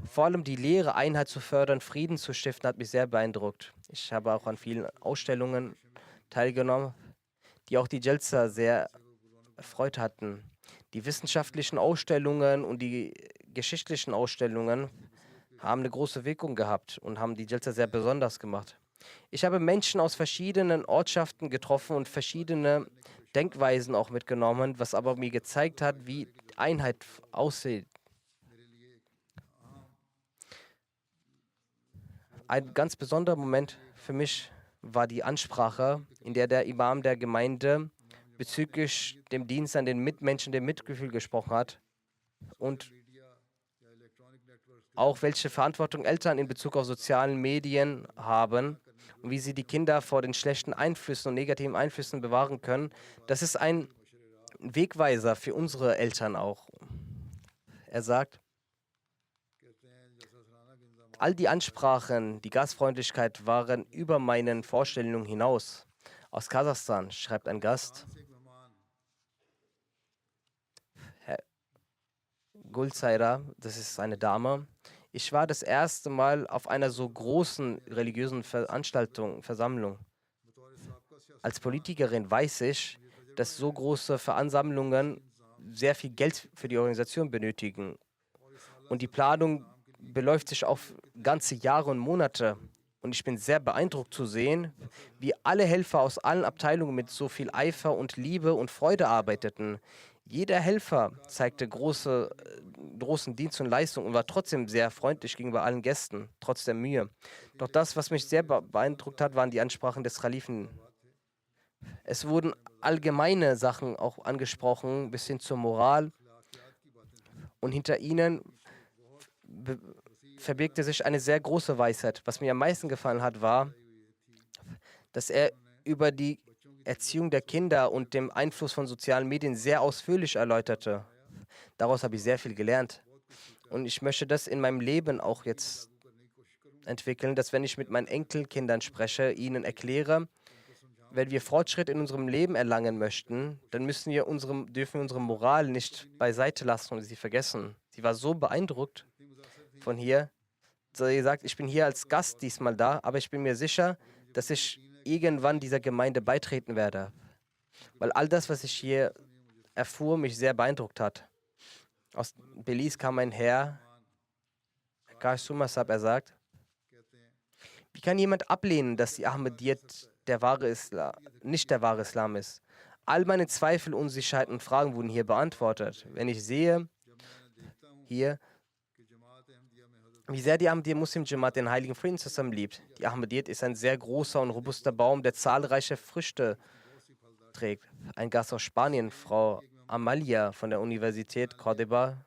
[SPEAKER 2] Vor allem die Lehre, Einheit zu fördern, Frieden zu stiften, hat mich sehr beeindruckt. Ich habe auch an vielen Ausstellungen teilgenommen, die auch die Jalsa sehr erfreut hatten. Die wissenschaftlichen Ausstellungen und die geschichtlichen Ausstellungen haben eine große Wirkung gehabt und haben die Jalsa sehr besonders gemacht. Ich habe Menschen aus verschiedenen Ortschaften getroffen und verschiedene Denkweisen auch mitgenommen, was aber mir gezeigt hat, wie Einheit aussieht. Ein ganz besonderer Moment für mich war die Ansprache, in der der Imam der Gemeinde bezüglich dem Dienst an den Mitmenschen, dem Mitgefühl gesprochen hat und auch welche Verantwortung Eltern in Bezug auf sozialen Medien haben und wie sie die Kinder vor den schlechten Einflüssen und negativen Einflüssen bewahren können. Das ist ein Wegweiser für unsere Eltern auch. Er sagt: All die Ansprachen, die Gastfreundlichkeit waren über meinen Vorstellungen hinaus. Aus Kasachstan schreibt ein Gast: Herr Gulzaira, das ist eine Dame. Ich war das erste Mal auf einer so großen religiösen Versammlung. Als Politikerin weiß ich, dass so große Versammlungen sehr viel Geld für die Organisation benötigen. Und die Planung beläuft sich auf ganze Jahre und Monate. Und ich bin sehr beeindruckt zu sehen, wie alle Helfer aus allen Abteilungen mit so viel Eifer und Liebe und Freude arbeiteten. Jeder Helfer zeigte großen Dienst und Leistung und war trotzdem sehr freundlich gegenüber allen Gästen, trotz der Mühe. Doch das, was mich sehr beeindruckt hat, waren die Ansprachen des Kalifen. Es wurden allgemeine Sachen auch angesprochen, bis hin zur Moral. Und hinter ihnen verbirgte sich eine sehr große Weisheit. Was mir am meisten gefallen hat, war, dass er über die Erziehung der Kinder und dem Einfluss von sozialen Medien sehr ausführlich erläuterte. Daraus habe ich sehr viel gelernt. Und ich möchte das in meinem Leben auch jetzt entwickeln, dass wenn ich mit meinen Enkelkindern spreche, ihnen erkläre, wenn wir Fortschritt in unserem Leben erlangen möchten, dann dürfen wir unsere Moral nicht beiseite lassen und sie Sie war so beeindruckt von hier. Sie sagt, ich bin hier als Gast diesmal da, aber ich bin mir sicher, dass ich irgendwann dieser Gemeinde beitreten werde, weil all das, was ich hier erfuhr, mich sehr beeindruckt hat. Aus Belize kam ein Herr, Akash Sumasab, er sagt, wie kann jemand ablehnen, dass die Ahmadiyyat nicht der wahre Islam ist? All meine Zweifel, Unsicherheiten und Fragen wurden hier beantwortet. Wenn ich sehe, hier, wie sehr die Ahmadiyya Muslim Jamaat den Heiligen Frieden zusammen liebt. Die Ahmadiyyat ist ein sehr großer und robuster Baum, der zahlreiche Früchte trägt. Ein Gast aus Spanien, Frau Amalia von der Universität Córdoba,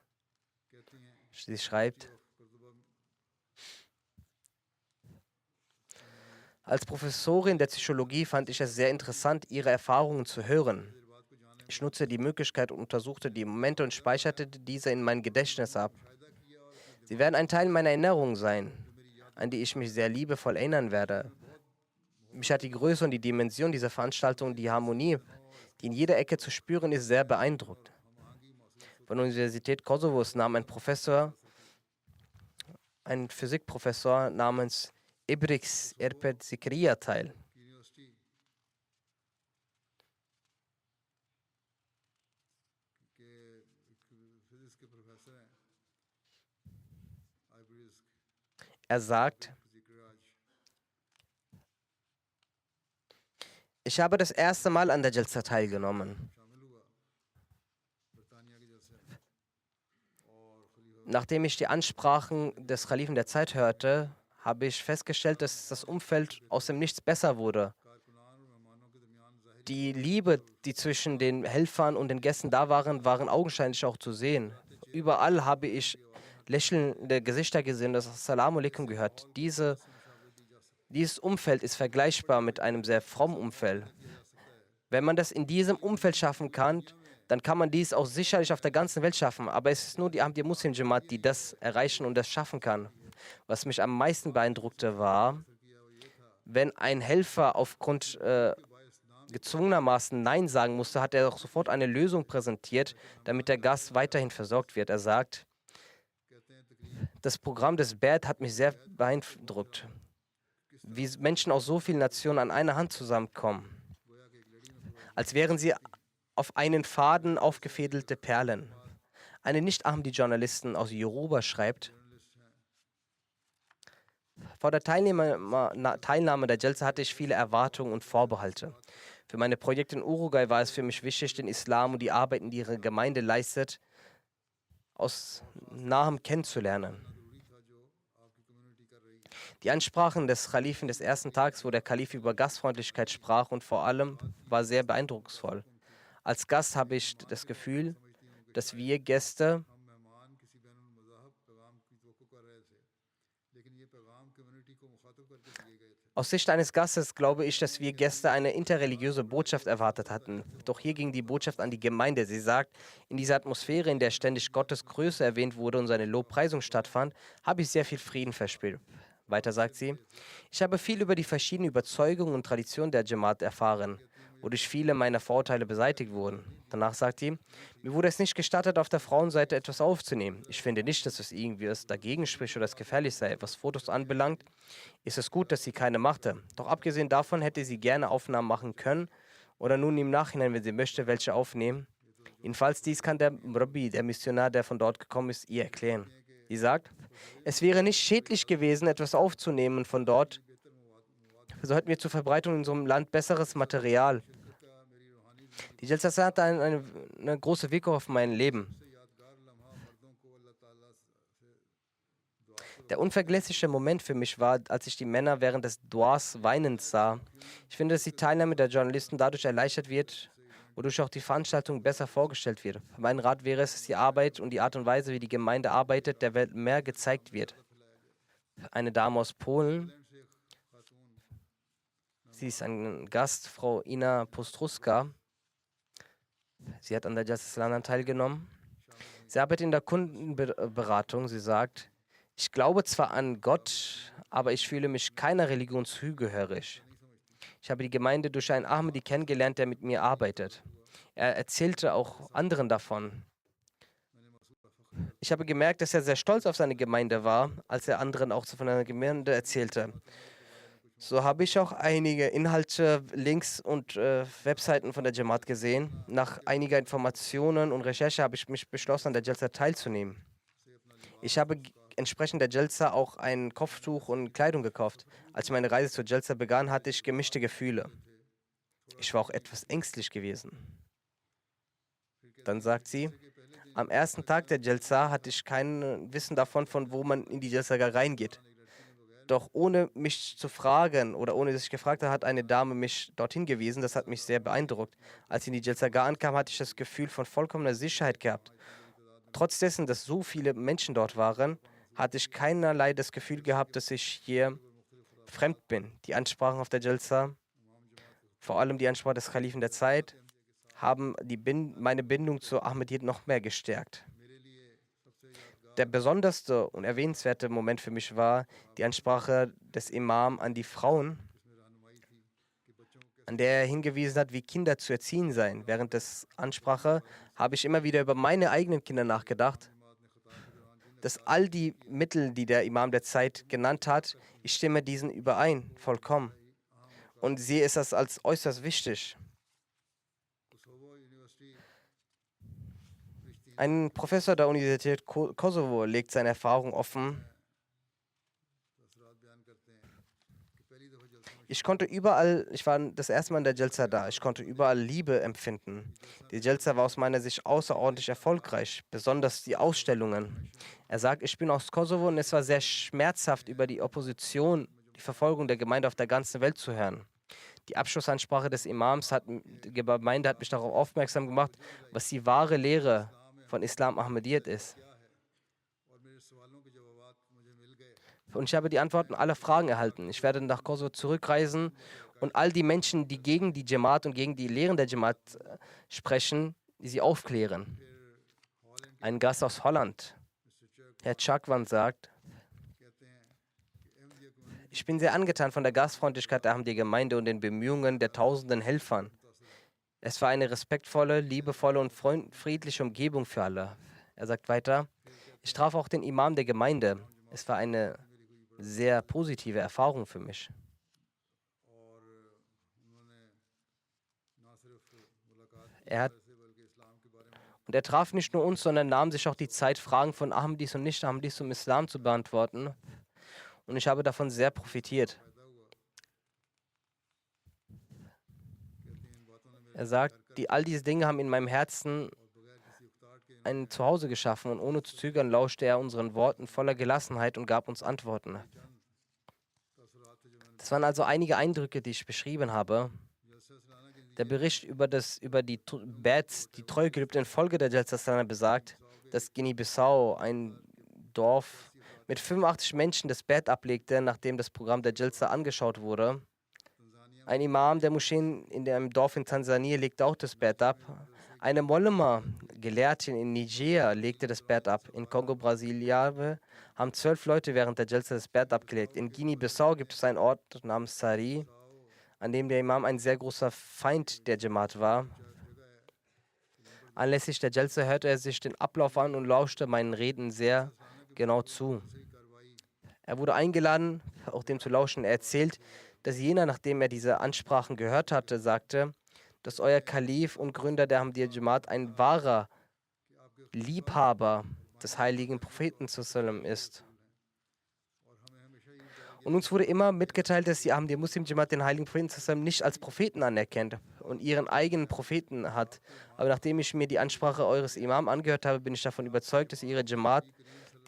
[SPEAKER 2] sie schreibt, als Professorin der Psychologie fand ich es sehr interessant, ihre Erfahrungen zu hören. Ich nutzte die Möglichkeit und untersuchte die Momente und speicherte diese in mein Gedächtnis ab. Sie werden ein Teil meiner Erinnerungen sein, an die ich mich sehr liebevoll erinnern werde. Mich hat die Größe und die Dimension dieser Veranstaltung, die Harmonie, die in jeder Ecke zu spüren ist, sehr beeindruckt. Von der Universität Kosovos nahm ein Physikprofessor namens Ibrix Erpet Zikria teil. Er sagt, ich habe das erste Mal an der Jalsa teilgenommen. Nachdem ich die Ansprachen des Khalifen der Zeit hörte, habe ich festgestellt, dass das Umfeld aus dem Nichts besser wurde. Die Liebe, die zwischen den Helfern und den Gästen da waren, waren augenscheinlich auch zu sehen. Überall habe ich lächelnde Gesichter gesehen, das Assalamu alaikum gehört. Dieses Umfeld ist vergleichbar mit einem sehr frommen Umfeld. Wenn man das in diesem Umfeld schaffen kann, dann kann man dies auch sicherlich auf der ganzen Welt schaffen. Aber es ist nur die Ahmadiyya Muslim Jamaat, die das erreichen und das schaffen kann. Was mich am meisten beeindruckte war, wenn ein Helfer aufgrund gezwungenermaßen Nein sagen musste, hat er auch sofort eine Lösung präsentiert, damit der Gast weiterhin versorgt wird. Er sagt, das Programm des BAD hat mich sehr beeindruckt, wie Menschen aus so vielen Nationen an einer Hand zusammenkommen, als wären sie auf einen Faden aufgefädelte Perlen. Eine Nicht-Ahmadi-Journalistin aus Yoruba schreibt, vor der Teilnahme der Jalsa hatte ich viele Erwartungen und Vorbehalte. Für meine Projekte in Uruguay war es für mich wichtig, den Islam und die Arbeiten, die ihre Gemeinde leistet, aus nahem kennenzulernen. Die Ansprachen des Khalifen des ersten Tages, wo der Kalif über Gastfreundlichkeit sprach und vor allem war sehr beeindrucksvoll. Als Gast habe ich das Gefühl, dass wir Gäste aus Sicht eines Gastes glaube ich, dass wir Gäste eine interreligiöse Botschaft erwartet hatten. Doch hier ging die Botschaft an die Gemeinde. Sie sagt, in dieser Atmosphäre, in der ständig Gottes Größe erwähnt wurde und seine Lobpreisung stattfand, habe ich sehr viel Frieden verspürt. Weiter sagt sie, ich habe viel über die verschiedenen Überzeugungen und Traditionen der Jamaat erfahren, wodurch viele meiner Vorurteile beseitigt wurden. Danach sagt sie, mir wurde es nicht gestattet, auf der Frauenseite etwas aufzunehmen. Ich finde nicht, dass es irgendwie dagegen spricht oder es gefährlich sei. Was Fotos anbelangt, ist es gut, dass sie keine machte. Doch abgesehen davon hätte sie gerne Aufnahmen machen können oder nun im Nachhinein, wenn sie möchte, welche aufnehmen. Jedenfalls dies kann der Rabbi, der Missionar, der von dort gekommen ist, ihr erklären. Sie sagt, es wäre nicht schädlich gewesen, etwas aufzunehmen von dort. So hätten wir zur Verbreitung in unserem Land besseres Material. Die Jalsa hatte eine große Wirkung auf mein Leben. Der unvergessliche Moment für mich war, als ich die Männer während des Duas weinend sah. Ich finde, dass die Teilnahme der Journalisten dadurch erleichtert wird, wodurch auch die Veranstaltung besser vorgestellt wird. Mein Rat wäre es, dass die Arbeit und die Art und Weise, wie die Gemeinde arbeitet, der Welt mehr gezeigt wird. Eine Dame aus Polen, sie ist ein Gast, Frau Ina Postruska. Sie hat an der Justice London teilgenommen. Sie arbeitet in der Kundenberatung. Sie sagt, ich glaube zwar an Gott, aber ich fühle mich keiner Religion zugehörig. Ich habe die Gemeinde durch einen Ahmadi kennengelernt, der mit mir arbeitet. Er erzählte auch anderen davon. Ich habe gemerkt, dass er sehr stolz auf seine Gemeinde war, als er anderen auch so von einer Gemeinde erzählte. So habe ich auch einige Inhalte, Links und Webseiten von der Jamaat gesehen. Nach einiger Informationen und Recherche habe ich mich beschlossen, an der Jalsa teilzunehmen. Ich habe entsprechend der Jalsa auch ein Kopftuch und Kleidung gekauft. Als meine Reise zur Jalsa begann, hatte ich gemischte Gefühle. Ich war auch etwas ängstlich gewesen. Dann sagt sie, am ersten Tag der Jalsa hatte ich kein Wissen davon, von wo man in die Jalsa reingeht. Doch ohne mich zu fragen oder ohne dass ich gefragt habe, hat eine Dame mich dorthin gewiesen. Das hat mich sehr beeindruckt. Als ich in die Jalsaga ankam, hatte ich das Gefühl von vollkommener Sicherheit gehabt. Trotz dessen, dass so viele Menschen dort waren, hatte ich keinerlei das Gefühl gehabt, dass ich hier fremd bin. Die Ansprachen auf der Jalsa, vor allem die Ansprache des Kalifen der Zeit, haben meine Bindung zu Ahmadiyyat noch mehr gestärkt. Der besonderste und erwähnenswerte Moment für mich war die Ansprache des Imam an die Frauen, an der er hingewiesen hat, wie Kinder zu erziehen seien. Während der Ansprache habe ich immer wieder über meine eigenen Kinder nachgedacht, dass all die Mittel, die der Imam der Zeit genannt hat, ich stimme diesen überein, vollkommen. Und sehe es als äußerst wichtig. Ein Professor der Universität Kosovo legt seine Erfahrung offen. Ich war das erste Mal in der Jalsa da, ich konnte überall Liebe empfinden. Die Jalsa war aus meiner Sicht außerordentlich erfolgreich, besonders die Ausstellungen. Er sagt, ich bin aus Kosovo und es war sehr schmerzhaft, über die Opposition, die Verfolgung der Gemeinde auf der ganzen Welt zu hören. Die Abschlussansprache des Imams die Gemeinde hat mich darauf aufmerksam gemacht, was die wahre Lehre von Islam Ahmadiyyat ist. Und ich habe die Antworten aller Fragen erhalten. Ich werde nach Kosovo zurückreisen und all die Menschen, die gegen die Jamaat und gegen die Lehren der Jamaat sprechen, sie aufklären. Ein Gast aus Holland, Herr Chakwan, sagt, ich bin sehr angetan von der Gastfreundlichkeit der Ahmadiyya-Gemeinde und den Bemühungen der tausenden Helfern. Es war eine respektvolle, liebevolle und friedliche Umgebung für alle. Er sagt weiter, ich traf auch den Imam der Gemeinde. Es war eine sehr positive Erfahrung für mich. Er traf nicht nur uns, sondern nahm sich auch die Zeit, Fragen von Ahmadis und Nicht-Ahmadis zum Islam zu beantworten. Und ich habe davon sehr profitiert. Er sagt, all diese Dinge haben in meinem Herzen ein Zuhause geschaffen und ohne zu zögern lauschte er unseren Worten voller Gelassenheit und gab uns Antworten. Das waren also einige Eindrücke, die ich beschrieben habe. Der Bericht über die Bats, die Treugelübde in Folge der Jalsa Salana besagt, dass Guinea-Bissau, ein Dorf mit 85 Menschen, das Bett ablegte, nachdem das Programm der Jalsa angeschaut wurde. Ein Imam der Moscheen in einem Dorf in Tansania legte auch das Bett ab. Eine Mollema, Gelehrtin in Niger, legte das Bett ab. In Kongo-Brazzaville haben 12 Leute während der Jalsa das Bett abgelegt. In Guinea-Bissau gibt es einen Ort namens Sari, an dem der Imam ein sehr großer Feind der Jamaat war. Anlässlich der Jalsa hörte er sich den Ablauf an und lauschte meinen Reden sehr genau zu. Er wurde eingeladen, auch dem zu lauschen. Er erzählt, dass jener, nachdem er diese Ansprachen gehört hatte, sagte, dass euer Kalif und Gründer der Ahmadiyya Jamaat ein wahrer Liebhaber des heiligen Propheten ist. Und uns wurde immer mitgeteilt, dass die Ahmadiyya Muslim Jamaat den heiligen Propheten nicht als Propheten anerkennt und ihren eigenen Propheten hat. Aber nachdem ich mir die Ansprache eures Imam angehört habe, bin ich davon überzeugt, dass ihre Jamaat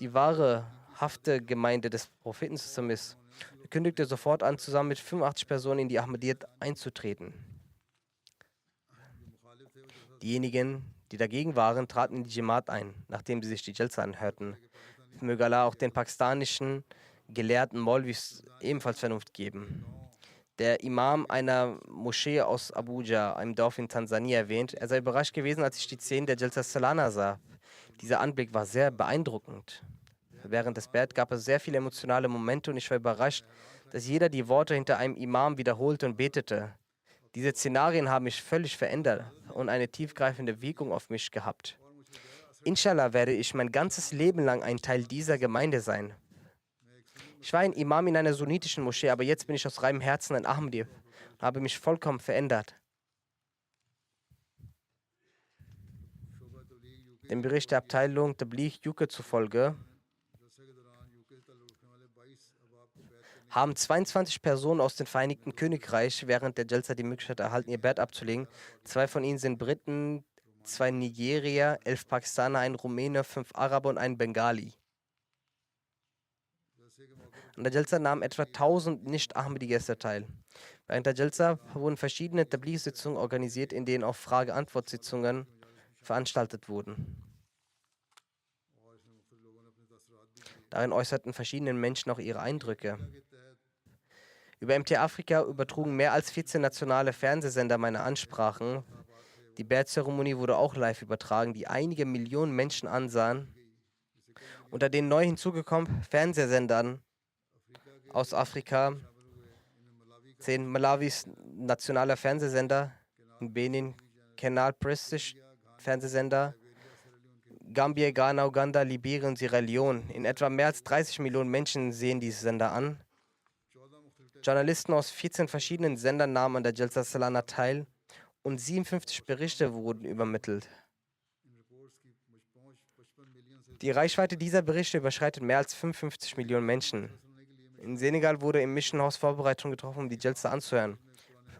[SPEAKER 2] die wahrhafte Gemeinde des Propheten ist. Er kündigte sofort an, zusammen mit 85 Personen in die Ahmadiyyat einzutreten. Diejenigen, die dagegen waren, traten in die Jamaat ein, nachdem sie sich die Jalsa anhörten. Möge Allah auch den pakistanischen gelehrten Maulvis ebenfalls Vernunft geben. Der Imam einer Moschee aus Abuja, einem Dorf in Tansania, erwähnt, er sei überrascht gewesen, als ich die Szenen der Jalsa Salana sah. Dieser Anblick war sehr beeindruckend. Während des Bett gab es sehr viele emotionale Momente und ich war überrascht, dass jeder die Worte hinter einem Imam wiederholte und betete. Diese Szenarien haben mich völlig verändert und eine tiefgreifende Wirkung auf mich gehabt. Inshallah werde ich mein ganzes Leben lang ein Teil dieser Gemeinde sein. Ich war ein Imam in einer sunnitischen Moschee, aber jetzt bin ich aus reinem Herzen ein Ahmadi und habe mich vollkommen verändert. Dem Bericht der Abteilung Tabligh UK zufolge haben 22 Personen aus dem Vereinigten Königreich während der Jalsa die Möglichkeit erhalten, ihr Bett abzulegen. 2 von ihnen sind Briten, 2 Nigerier, 11 Pakistaner, ein Rumäne, 5 Araber und ein Bengali. An der Jalsa nahmen etwa 1000 Nicht-Ahmadi-Gäste teil. Während der Jalsa wurden verschiedene Tabligh-Sitzungen organisiert, in denen auch Frage-Antwort-Sitzungen veranstaltet wurden. Darin äußerten verschiedene Menschen auch ihre Eindrücke. Über MT Afrika übertrugen mehr als 14 nationale Fernsehsender meine Ansprachen. Die Bert-Zeremonie wurde auch live übertragen, die einige Millionen Menschen ansahen. Unter den neu hinzugekommenen Fernsehsendern aus Afrika 10 Malawis nationaler Fernsehsender, in Benin Canal Prestige Fernsehsender, Gambia, Ghana, Uganda, Liberia und Sierra Leone. In etwa mehr als 30 Millionen Menschen sehen diese Sender an. Journalisten aus 14 verschiedenen Sendern nahmen an der Jalsa Salana teil und 57 Berichte wurden übermittelt. Die Reichweite dieser Berichte überschreitet mehr als 55 Millionen Menschen. In Senegal wurde im Mission House Vorbereitung getroffen, um die Jalsa anzuhören.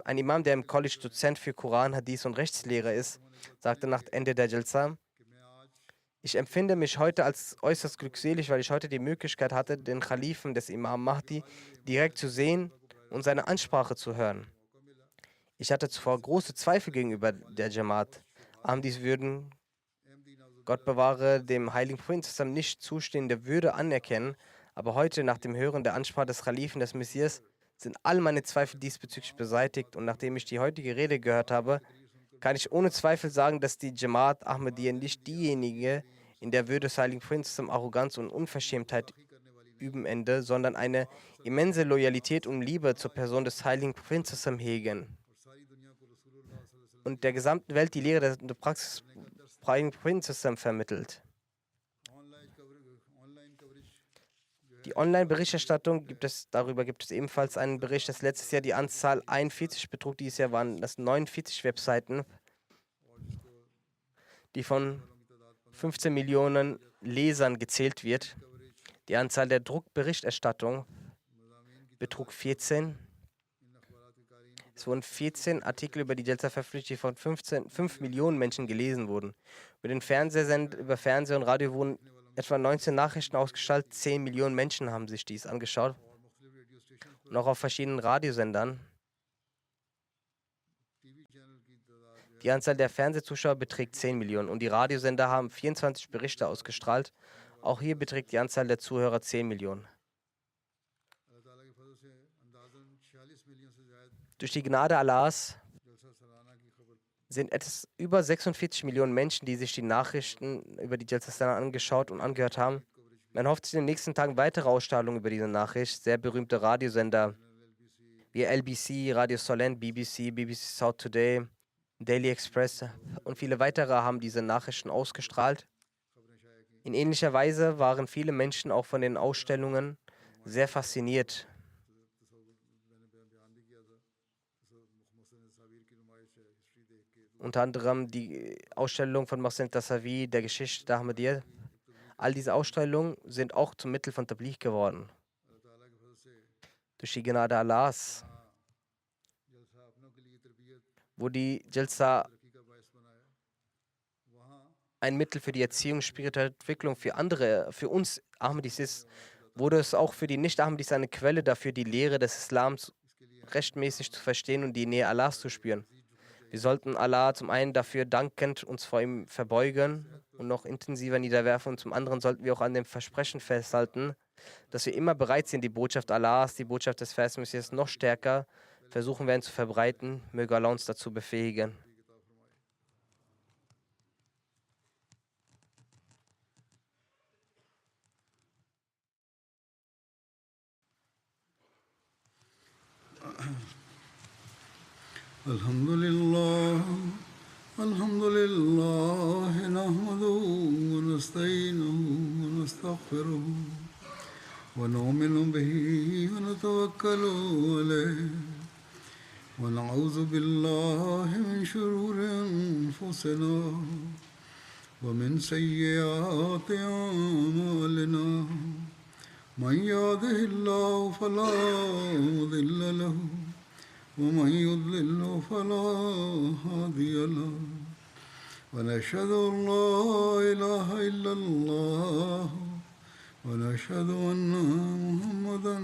[SPEAKER 2] Ein Imam, der im College Dozent für Koran, Hadith und Rechtslehre ist, sagte nach Ende der Jalsa: Ich empfinde mich heute als äußerst glückselig, weil ich heute die Möglichkeit hatte, den Khalifen des Imam Mahdi direkt zu sehen und seine Ansprache zu hören. Ich hatte zuvor große Zweifel gegenüber der Jamaat. Ahmadis würden, Gott bewahre, dem heiligen Propheten nicht zustehende Würde anerkennen, aber heute, nach dem Hören der Ansprache des Khalifen des Messias, sind all meine Zweifel diesbezüglich beseitigt und nachdem ich die heutige Rede gehört habe, kann ich ohne Zweifel sagen, dass die Jamaat Ahmadiyya nicht diejenige in der Würde des heiligen Propheten Arroganz und Unverschämtheit üben Ende, sondern eine immense Loyalität und Liebe zur Person des heiligen Propheten hegen und der gesamten Welt die Lehre der Praxis des heiligen Propheten vermittelt. Die Online-Berichterstattung darüber gibt es ebenfalls einen Bericht, dass letztes Jahr die Anzahl 41 betrug. Dieses Jahr waren das 49 Webseiten, die von 15 Millionen Lesern gezählt wird. Die Anzahl der Druckberichterstattung betrug 14. Es wurden 14 Artikel über die Jalsa veröffentlicht, die von 5 Millionen Menschen gelesen wurden. Über Fernseher und Radio wurden etwa 19 Nachrichten ausgestrahlt. 10 Millionen Menschen haben sich dies angeschaut. Und auch auf verschiedenen Radiosendern. Die Anzahl der Fernsehzuschauer beträgt 10 Millionen und die Radiosender haben 24 Berichte ausgestrahlt. Auch hier beträgt die Anzahl der Zuhörer 10 Millionen. Durch die Gnade Allahs sind es über 46 Millionen Menschen, die sich die Nachrichten über die Jalsa Salana angeschaut und angehört haben. Man hofft sich in den nächsten Tagen weitere Ausstrahlungen über diese Nachricht. Sehr berühmte Radiosender wie LBC, Radio Solent, BBC, BBC South Today, Daily Express und viele weitere haben diese Nachrichten ausgestrahlt. In ähnlicher Weise waren viele Menschen auch von den Ausstellungen sehr fasziniert. Unter anderem die Ausstellung von Mohsen Tassawi, der Geschichte der Ahmadiyya. All diese Ausstellungen sind auch zum Mittel von Tabligh geworden. Durch die Gnade Allahs, wo die Jalsa ein Mittel für die Erziehung, spirituelle Entwicklung für uns Ahmadis ist, wurde es auch für die Nicht-Ahmadis eine Quelle dafür, die Lehre des Islams rechtmäßig zu verstehen und die Nähe Allahs zu spüren. Wir sollten Allah zum einen dafür dankend uns vor ihm verbeugen und noch intensiver niederwerfen und zum anderen sollten wir auch an dem Versprechen festhalten, dass wir immer bereit sind, die Botschaft Allahs, die Botschaft des Vers-Messias noch stärker versuchen werden zu verbreiten. Möge Allah uns dazu befähigen.
[SPEAKER 1] الحمد لله نحمده ونستعينه ونستغفره ونؤمن به ونتوكل عليه ونعوذ بالله من شرور أنفسنا ومن سيئات أعمالنا من يهده الله فلا مضل له ومن يضلل فلا هادي له ونشهد أن لا إله إلا الله ونشهد أن محمدا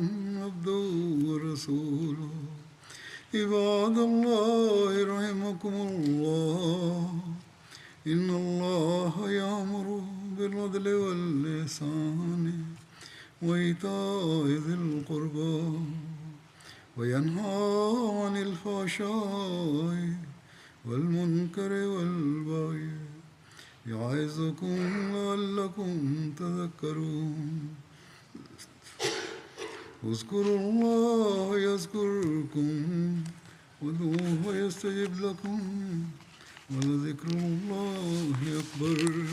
[SPEAKER 1] عبده ورسوله عباد الله رحمكم الله إن الله يأمر بالعدل والإحسان وإيتاء ذي القربى وينهى عن الفحشاء والمنكر والبغي يعظكم لعلكم تذكرون اذكروا الله يذكركم وادعوه يستجب لكم ولذكر الله أكبر